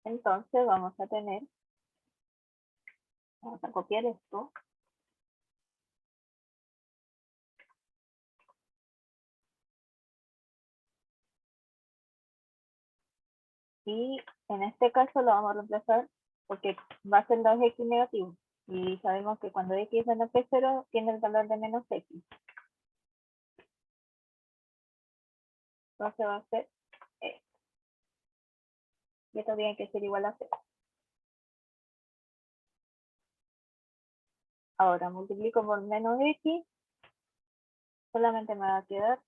Entonces vamos a tener, vamos a copiar esto. Y en este caso lo vamos a reemplazar porque va a ser 2x negativo. Y sabemos que cuando x es menor que 0 tiene el valor de menos x. Entonces va a ser esto. Y esto tiene que ser igual a 0. Ahora multiplico por menos x. Solamente me va a quedar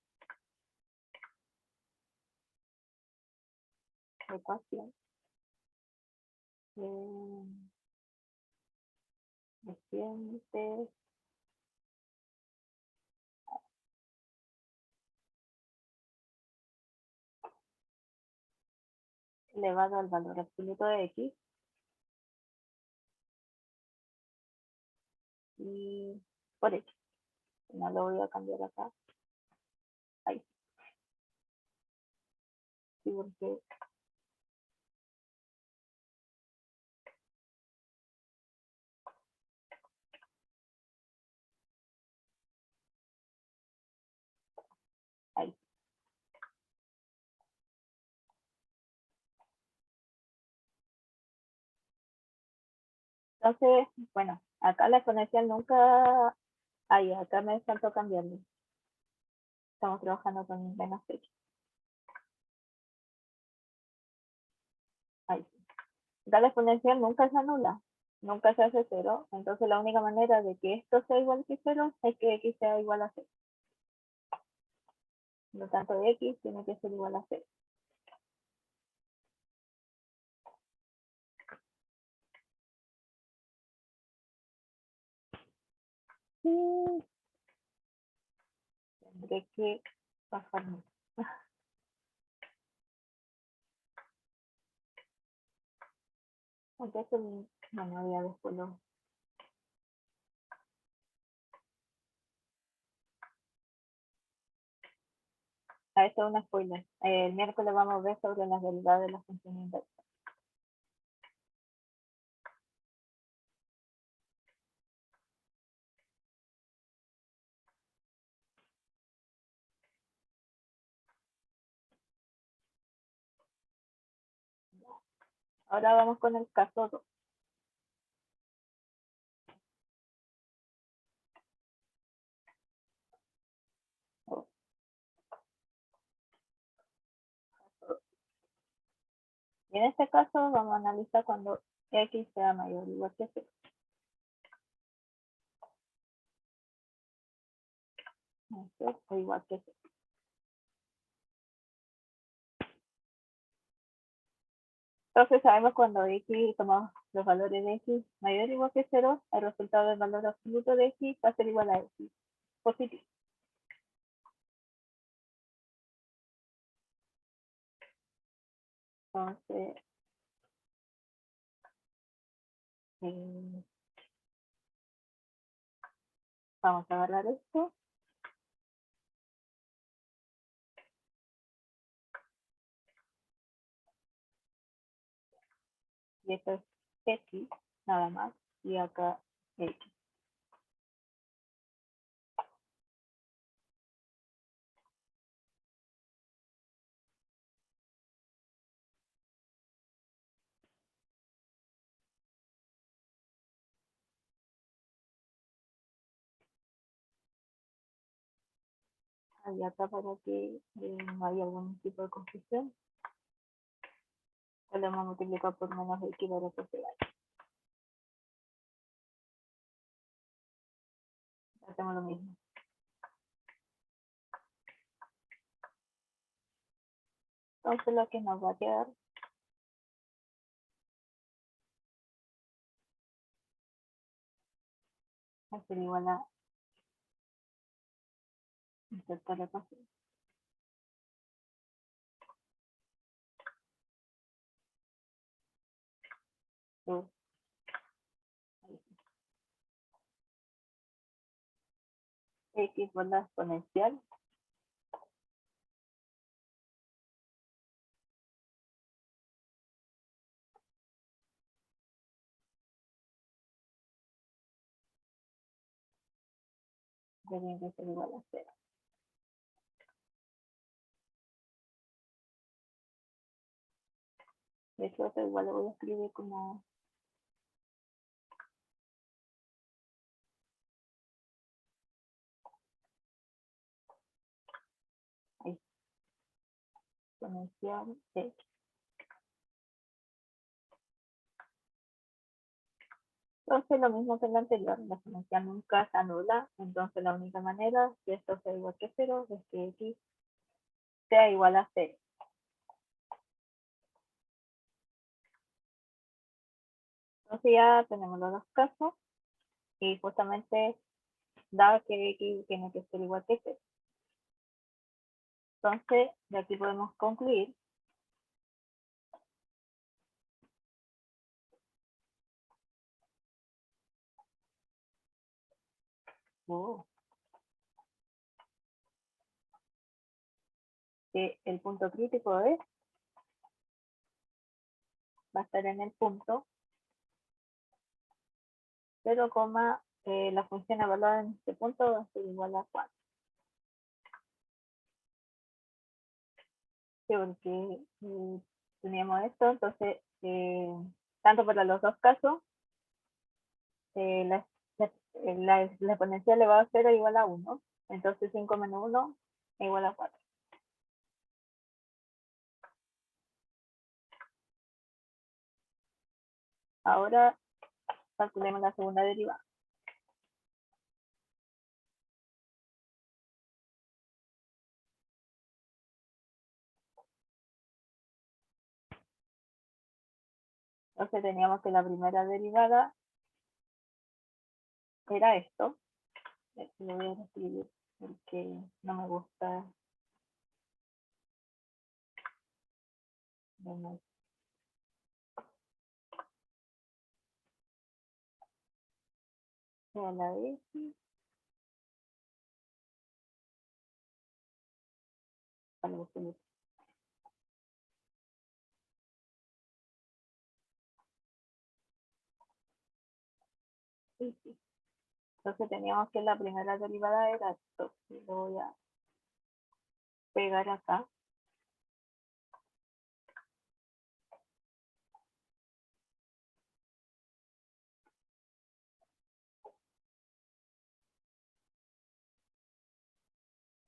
la ecuación reciente elevado al valor absoluto de x y por x. No lo voy a cambiar acá. Ahí. Sí, porque ahí. Entonces, bueno, acá la exponencial nunca hay, acá me faltó cambiarlo. Estamos trabajando con menos x. Ahí. Acá la exponencial nunca se anula, nunca se hace cero, entonces la única manera de que esto sea igual que cero es que x sea igual a cero. Por lo tanto, x tiene que ser igual a cero. Y tendré que bajarme. Entonces, bueno, ya después lo... A esto es un spoiler. El miércoles vamos a ver sobre las derivadas de las funciones inversas. Ahora vamos con el caso 2. Y en este caso vamos a analizar cuando x sea mayor o igual que 0. O igual que 0. Entonces sabemos cuando x, tomamos los valores de x mayor o igual que 0, el resultado del valor absoluto de x va a ser igual a x positivo. Entonces, eh, vamos a agarrar esto. Y esto es x, nada más. Y acá x. ahí acá para que no haya algún tipo de confusión. Podemos multiplicar por menos x para que se vaya. Hacemos lo mismo. Entonces lo que nos va a quedar va a ser igual a insertar la ecuación. X por la exponencial debe de ser igual a 0. De hecho, esto igual lo voy a escribir como ahí, exponencial X. Entonces, lo mismo que el anterior, la exponencial nunca se anula, entonces la única manera que esto sea igual que 0 es que X sea igual a 0. Entonces ya tenemos los dos casos y justamente da que X tiene que ser igual que 0. Entonces, de aquí podemos concluir que el punto crítico va a estar en el punto 0, la función evaluada en este punto va a ser igual a 4. Sí, porque teníamos esto, entonces, tanto para los dos casos, la exponencial elevada a 0 es igual a 1. Entonces 5 menos 1 es igual a 4. Ahora calculemos la segunda derivada. Entonces teníamos que la primera derivada era esto. Lo voy a escribir porque no me gusta. A la X a la absoluta. Sí, sí. Entonces teníamos que la primera derivada era esto. Y lo voy a pegar acá.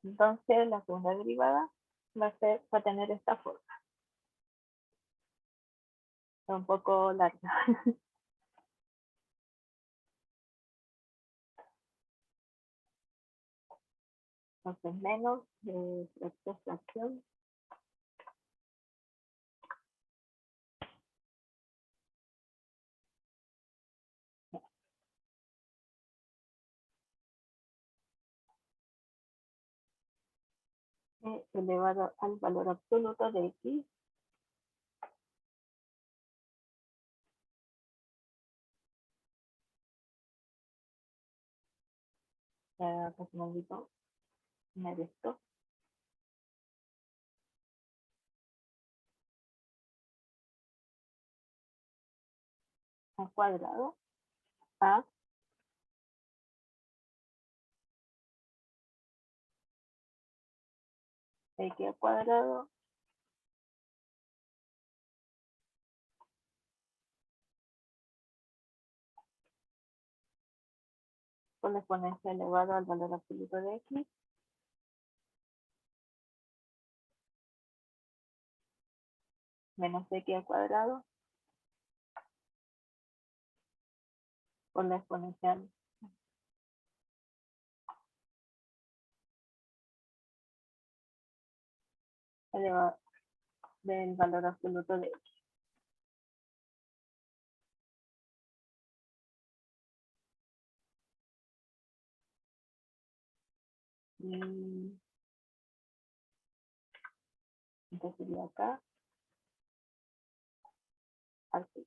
Entonces la segunda derivada va a tener esta forma. Es un poco larga. Entonces menos esta fracción elevado al valor absoluto de X casi me olvidó poner esto al cuadrado a X al cuadrado con la exponencia elevada al valor absoluto de X menos x al cuadrado por la exponencial elevado del valor absoluto de x. Y entonces sería acá, así.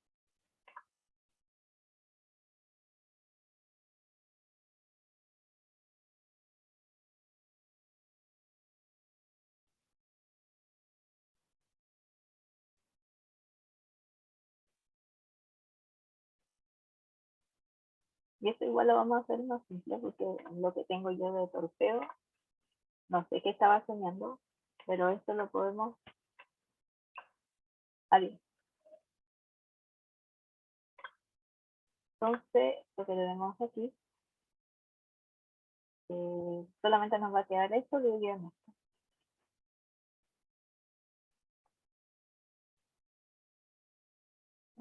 Y esto igual lo vamos a hacer más simple porque lo que tengo yo de torpeo, no sé qué estaba soñando, pero esto lo podemos abrir. Entonces, lo que tenemos aquí, solamente nos va a quedar esto dividido en esto.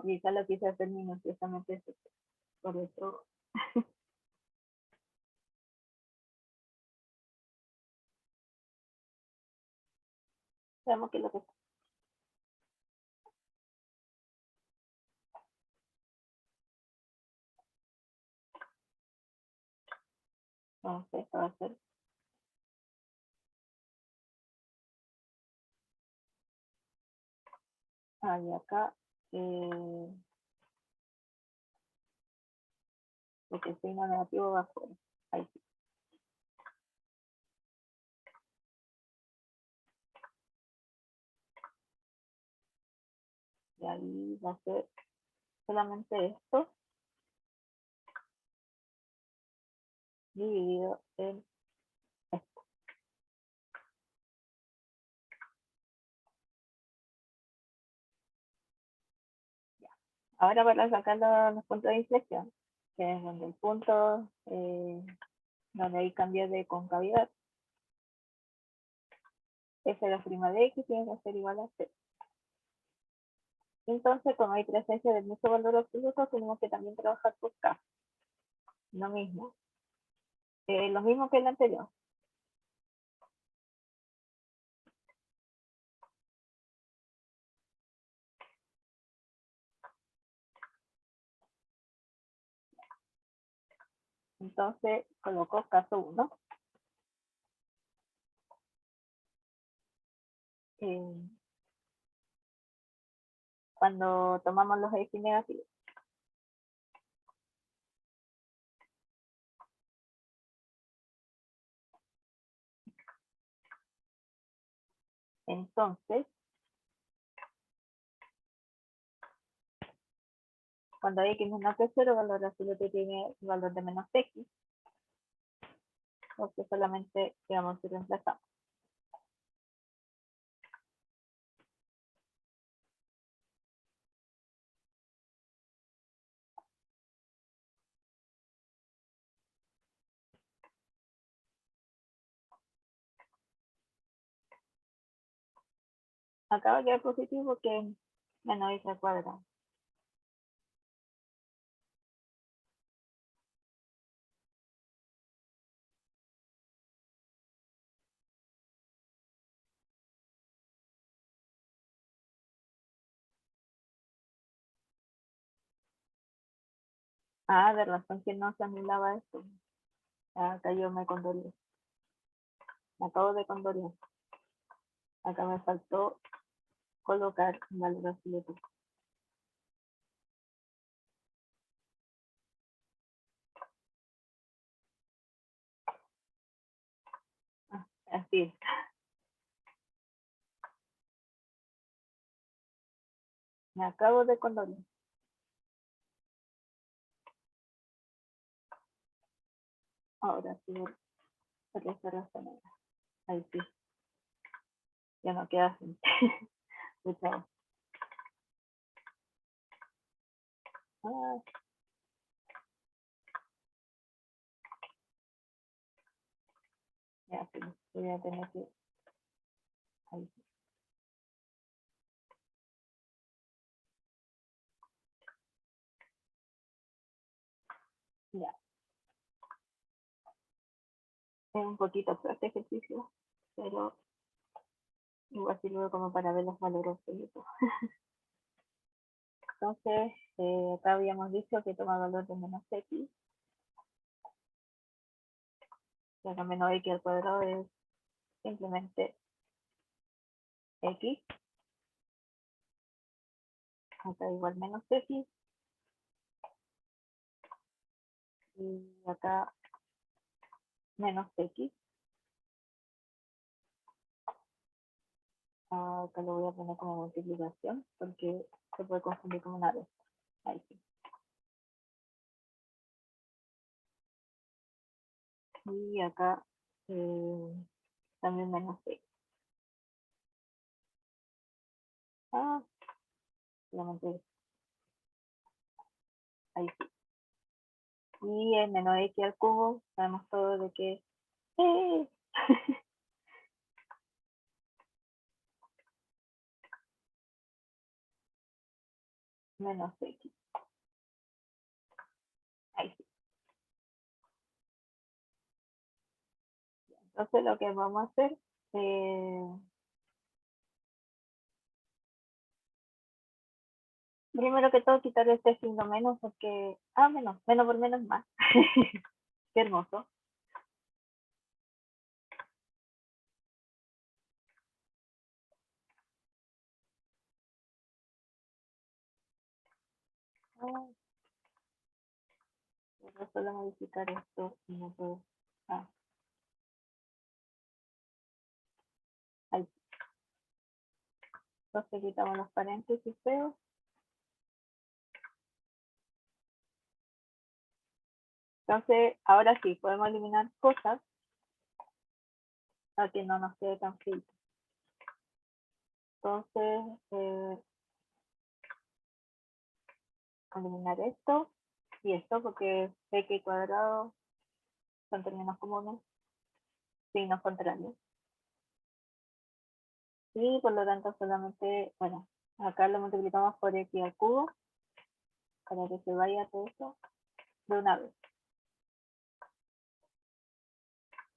Quizá lo quise hacer minuciosamente por eso. Sabemos que lo que entonces esto va a ser ahí acá, porque el signo negativo va afuera. Ahí sí. Y ahí va a ser solamente esto dividido en esto. Ahora para sacar los puntos de inflexión, que es donde el punto, donde hay cambio de concavidad, f' de x tiene que ser igual a 0. Entonces, como hay presencia del mismo valor absoluto, tenemos que también trabajar por k. Lo mismo. Lo mismo que el anterior. Entonces, coloco caso 1. Cuando tomamos los x negativos. Entonces, cuando x menos de 0, el valor absoluto tiene el valor de menos x, porque solamente, digamos, si reemplazamos. Acá va a quedar positivo que menos x al cuadrado. Ah, de razón que no se anulaba esto. Acá yo me condorí. Me acabo de condorear. Acá me faltó colocar un valor absoluto. Ah, así es. Me acabo de condorear. Ahora sí, por esa razón. Ahí sí. Ya no queda así. Muchas. Ah, ya sí. Voy a tener que. Ahí sí. Ya, es un poquito feo este ejercicio, pero igual sirve como para ver los valores absolutos. Entonces, acá habíamos dicho que toma valor de menos x, ya que menos x al cuadrado es simplemente x, acá igual menos x, y acá menos x, acá lo voy a poner como multiplicación, porque se puede confundir como una vez. Ahí sí. Y acá también menos x. Ah, solamente ahí sí. Y el menos x al cubo, sabemos todo de que ¡eh! Menos x. Ahí sí. Entonces lo que vamos a hacer, primero que todo quitar este signo menos porque, menos por menos más. Qué hermoso. Ah, no solo modificar esto y no puedo. Ah, ahí. Entonces quitamos los paréntesis feos. Entonces, ahora sí, podemos eliminar cosas para que no nos quede tan feo. Entonces, eliminar esto y esto porque x cuadrado son términos comunes, signos contrarios. Y por lo tanto solamente, bueno, acá lo multiplicamos por x al cubo para que se vaya todo esto de una vez.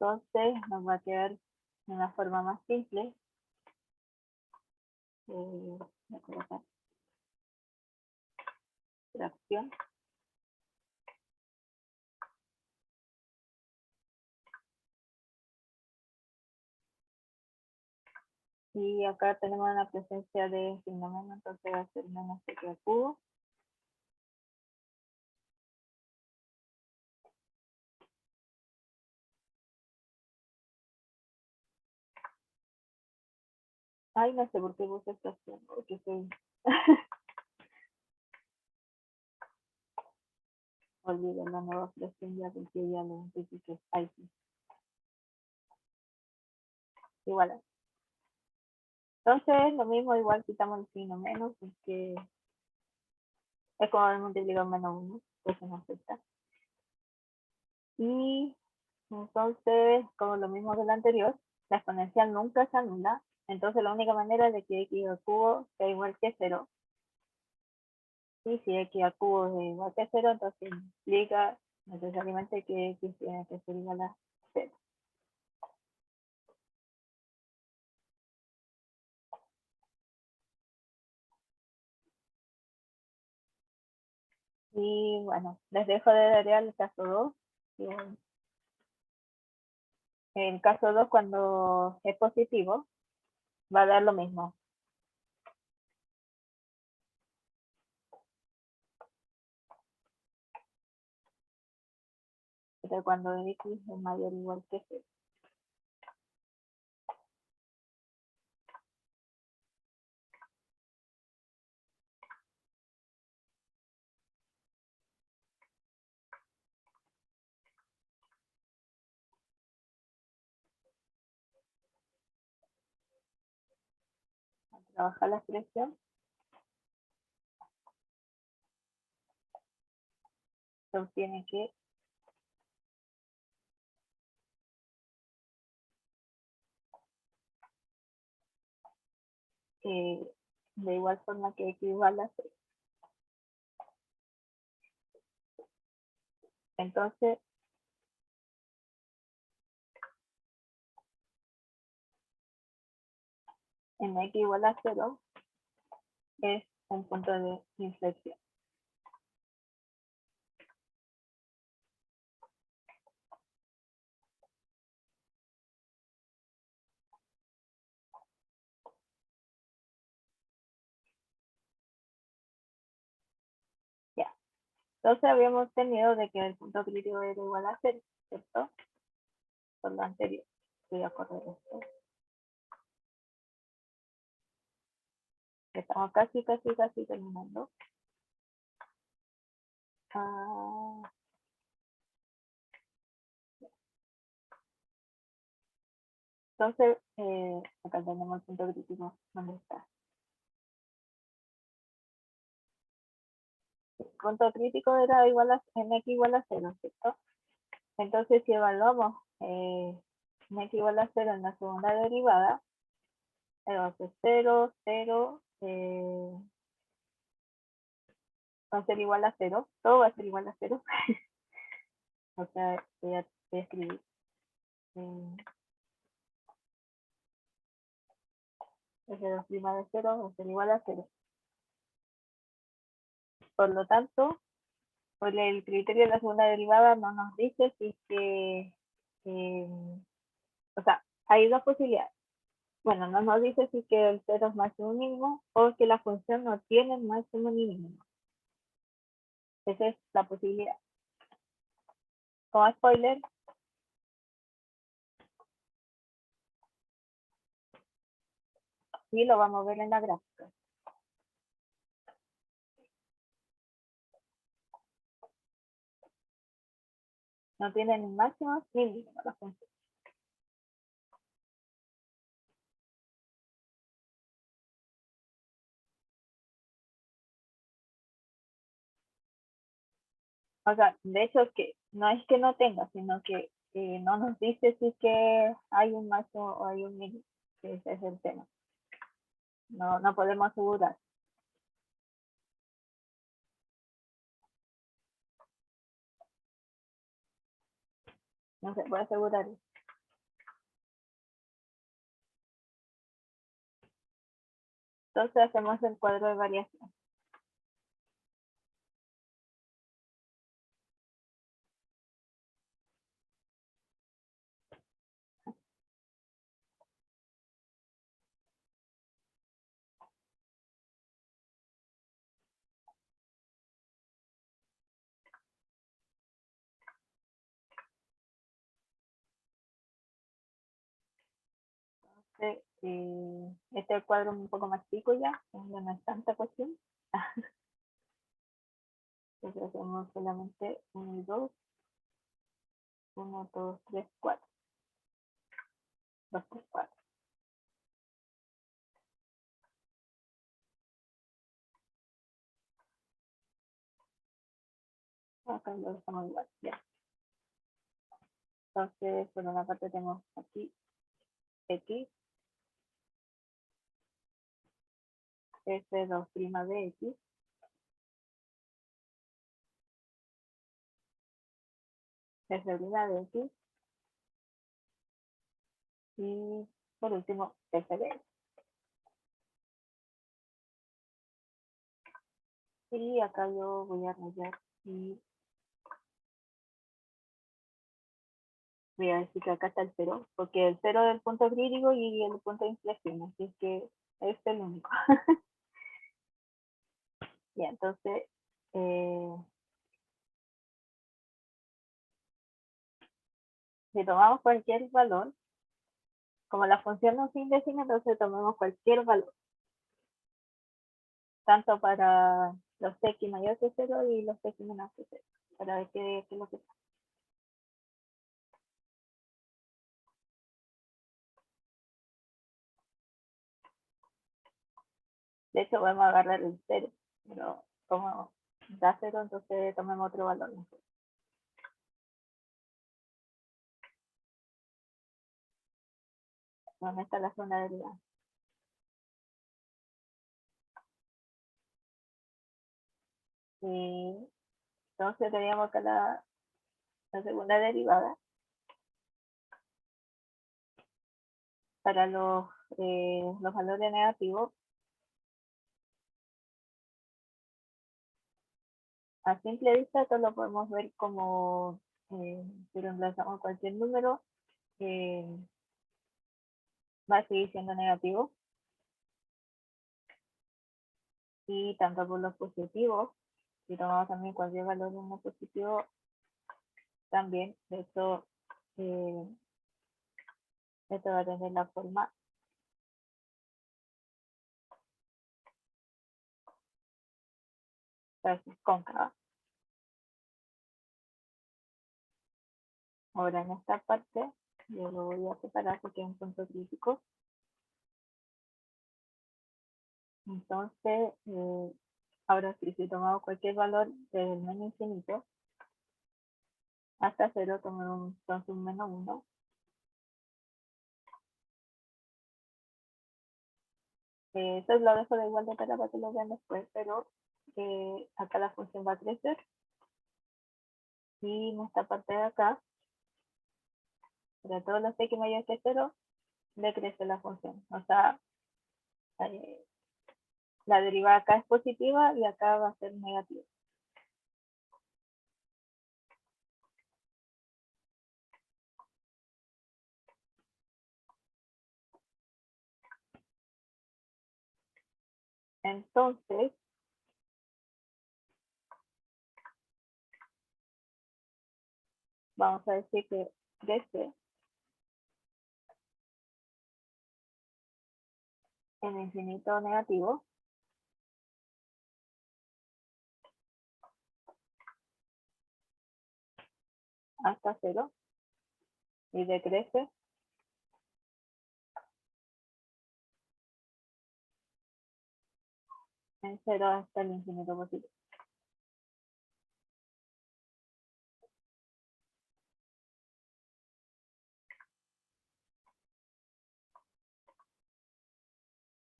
Entonces nos va a quedar de una forma más simple. Voy a colocar fracción. Y acá tenemos la presencia de signo menos, entonces va a ser menos x al cubo. Ay, no sé por qué puse fracción, porque soy... Olvidé la nueva fracción ya porque ya lo identifiqué. Ahí sí. Igual. Entonces, lo mismo, igual quitamos el signo menos, porque es como el multiplicador menos 1, eso no afecta. Y entonces, como lo mismo que el anterior, la exponencial nunca se anula, entonces la única manera de que x al cubo sea igual que 0. Y si x al cubo es igual que 0, entonces implica necesariamente que x tiene que ser igual a 0. Y bueno, les dejo de tarea el caso 2. En el caso 2, cuando es positivo, va a dar lo mismo. Pero cuando x es mayor o igual que 0. Trabajar la expresión, se obtiene que de igual forma que x igual a 0. Entonces, en x igual a 0 es un punto de inflexión. Ya. Entonces habíamos tenido de que el punto crítico era igual a 0, ¿cierto? Por lo anterior. Voy a correr esto. Estamos casi terminando. Entonces, acá tenemos el punto crítico. ¿Dónde está? El punto crítico era igual a en x igual a 0, ¿cierto? Entonces, si evaluamos en x igual a 0 en la segunda derivada, va a ser 0, 0, va a ser igual a 0, todo va a ser igual a 0. O sea, voy a escribir f2' de 0 va a ser igual a 0. Por lo tanto, pues el criterio de la segunda derivada no nos dice si que, o sea, hay dos posibilidades. Bueno, no nos dice si que el 0 es máximo mínimo o que la función no tiene máximo ni mínimo. Esa es la posibilidad. Como spoiler, y lo vamos a ver en la gráfica. No tiene ni máximo ni mínimo la función. O sea, de hecho es que no es que no tenga, sino que no nos dice si que hay un máximo o hay un mínimo. Ese es el tema. No, no podemos asegurar. No se puede asegurar. Entonces hacemos el cuadro de variación. Entonces, este es el cuadro un poco más chico ya no es tanta cuestión. Entonces hacemos solamente 1 y 2, 1, 2, 3, 4. 2, 3, 4. Acá lo dejamos igual, ya. Entonces, por una parte tenemos aquí x, f2' de x, f' de x, y por último, f de x. Y acá yo voy a rayar y voy a decir que acá está el 0, porque el 0 es el punto crítico y el punto de inflexión, así es que este es el único. Ya, entonces, si tomamos cualquier valor, como la función no se indefine, entonces tomemos cualquier valor, tanto para los x mayor que 0 y los x menor que 0, para ver qué es lo que pasa. De hecho, vamos a agarrar el 0, pero como da 0, entonces tomemos otro valor. ¿Dónde está la zona de derivada? Entonces teníamos que La segunda derivada para los valores negativos, a simple vista esto lo podemos ver como si reemplazamos cualquier número, va a seguir siendo negativo. Y tanto por los positivos, si tomamos también cualquier valor no positivo, también, de hecho, esto va a tener la forma cóncava. Ahora en esta parte, yo lo voy a separar porque es un punto crítico. Entonces, ahora sí, si tomamos cualquier valor desde el menos infinito hasta 0, tomamos entonces un menos 1. Eso lo dejo de igual de para que lo vean después, pero acá la función va a crecer. Y en esta parte de acá, para todos los x mayor que 0, decrece la función. O sea, la derivada acá es positiva y acá va a ser negativa. Entonces, vamos a decir que crece en infinito negativo hasta 0 y decrece en 0 hasta el infinito positivo.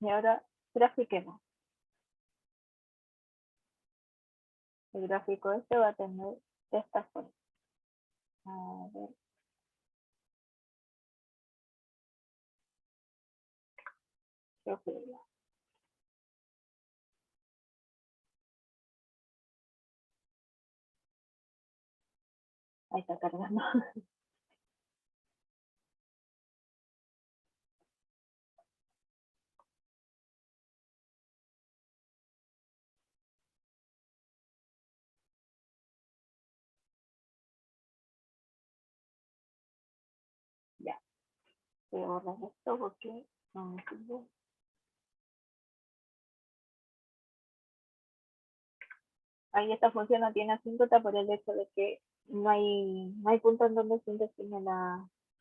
Y ahora grafiquemos. El gráfico este va a tener esta forma. A ver. Ahí está cargando. Ya. Voy a borrar esto porque no me sirve. Ahí esta función no tiene asíntota por el hecho de que no hay punto en donde se define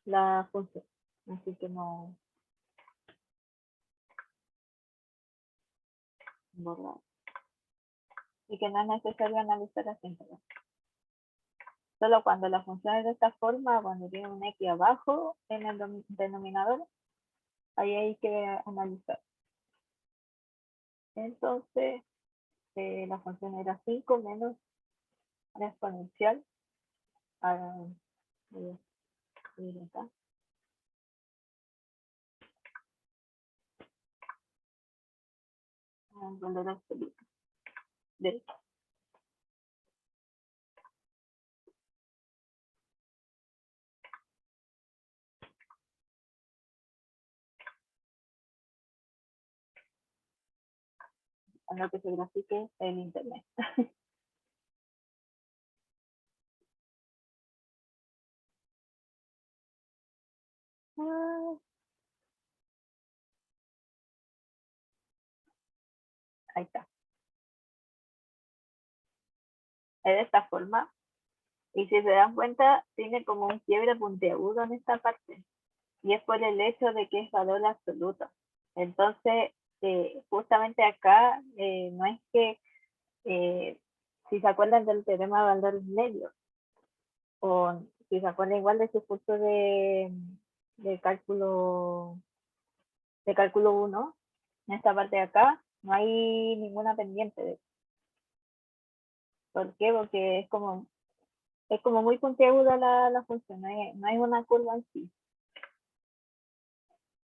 la función. Así que no borrar. Y que no es necesario analizar asíntota. Solo cuando la función es de esta forma, cuando tiene un x abajo en el denominador, ahí hay que analizar. Entonces, la función era 5 menos la exponencial. Voy a escribir acá. Valor absoluto. Derecho. A lo que se grafique en internet. Ahí está. Es de esta forma. Y si se dan cuenta, tiene como un quiebre puntiagudo en esta parte. Y es por el hecho de que es valor absoluto. Entonces, justamente acá, no es que, si se acuerdan del teorema de valores medios, o si se acuerdan igual de su curso de cálculo 1, en esta parte de acá, no hay ninguna pendiente. ¿Por qué? Porque es como es como muy puntiaguda la función, no hay una curva en sí.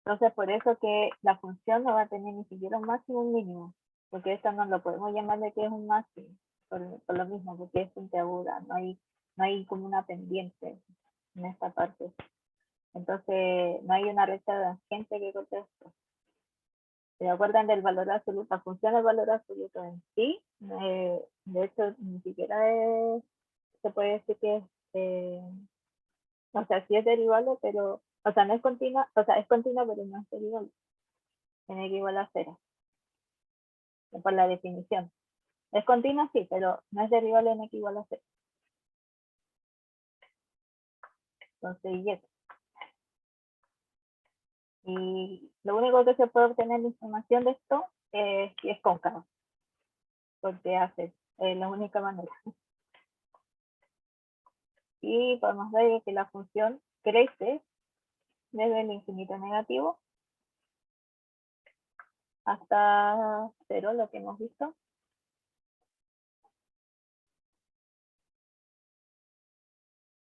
Entonces, por eso que la función no va a tener ni siquiera un máximo o un mínimo, porque esto no lo podemos llamar de que es un máximo, por lo mismo, porque es puntiaguda, no hay como una pendiente en esta parte. Entonces, no hay una recta tangente que corte esto. ¿Se acuerdan del valor absoluto? La función del valor absoluto en sí, de hecho, ni siquiera se puede decir que es, o sea, sí es derivable, pero, o sea, no es continua, o sea, es continua, pero no es derivable. Tiene que igual a cero, por la definición. Es continua, sí, pero no es derivable en x igual a cero. Entonces, y eso. Y lo único que se puede obtener de información de esto es si es cóncavo, porque hace, es la única manera. Y podemos ver que la función crece desde el infinito negativo hasta cero, lo que hemos visto.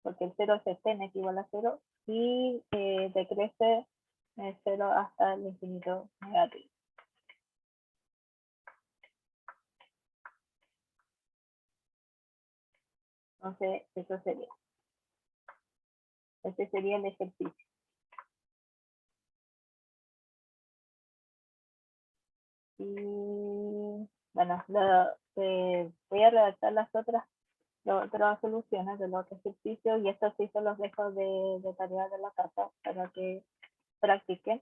Porque el 0 se n igual a 0 y decrece de 0 hasta el infinito negativo. Entonces, eso sería. Este sería el ejercicio. Y bueno, voy a redactar las otras soluciones de los ejercicios y estos sí se los dejo de tarea de la casa para que practiquen.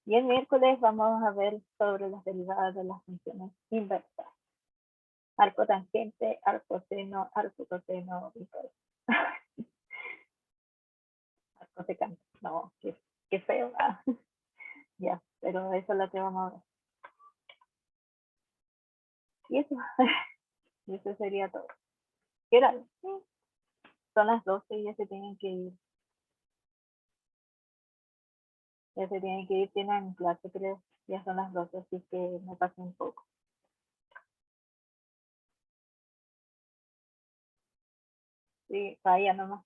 Y el miércoles vamos a ver sobre las derivadas de las funciones inversas. Arco tangente, arco seno, arco coseno y todo. Arco secante. No, qué feo. Ya, pero eso es lo que vamos a ver. Y eso, y eso sería todo. ¿Qué era? Sí, son las 12 y ya se tienen que ir. Ya se tienen que ir, tienen clase, creo. Ya son las 12, así que me pasé un poco. Sí, vaya nomás.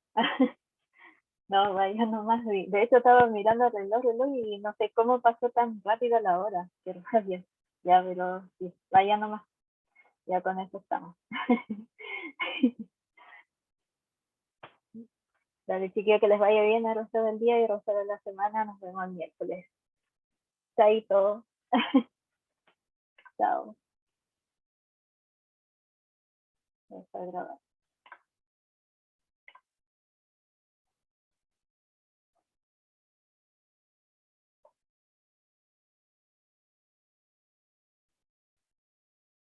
No, vaya nomás. De hecho, estaba mirando el reloj y no sé cómo pasó tan rápido la hora. Qué rabia. Ya, pero sí, vaya nomás. Ya con eso estamos. Dale, chiquillos, que les vaya bien el resto del día y el resto de la semana. Nos vemos el miércoles. Chaito. Chao. Está grabado.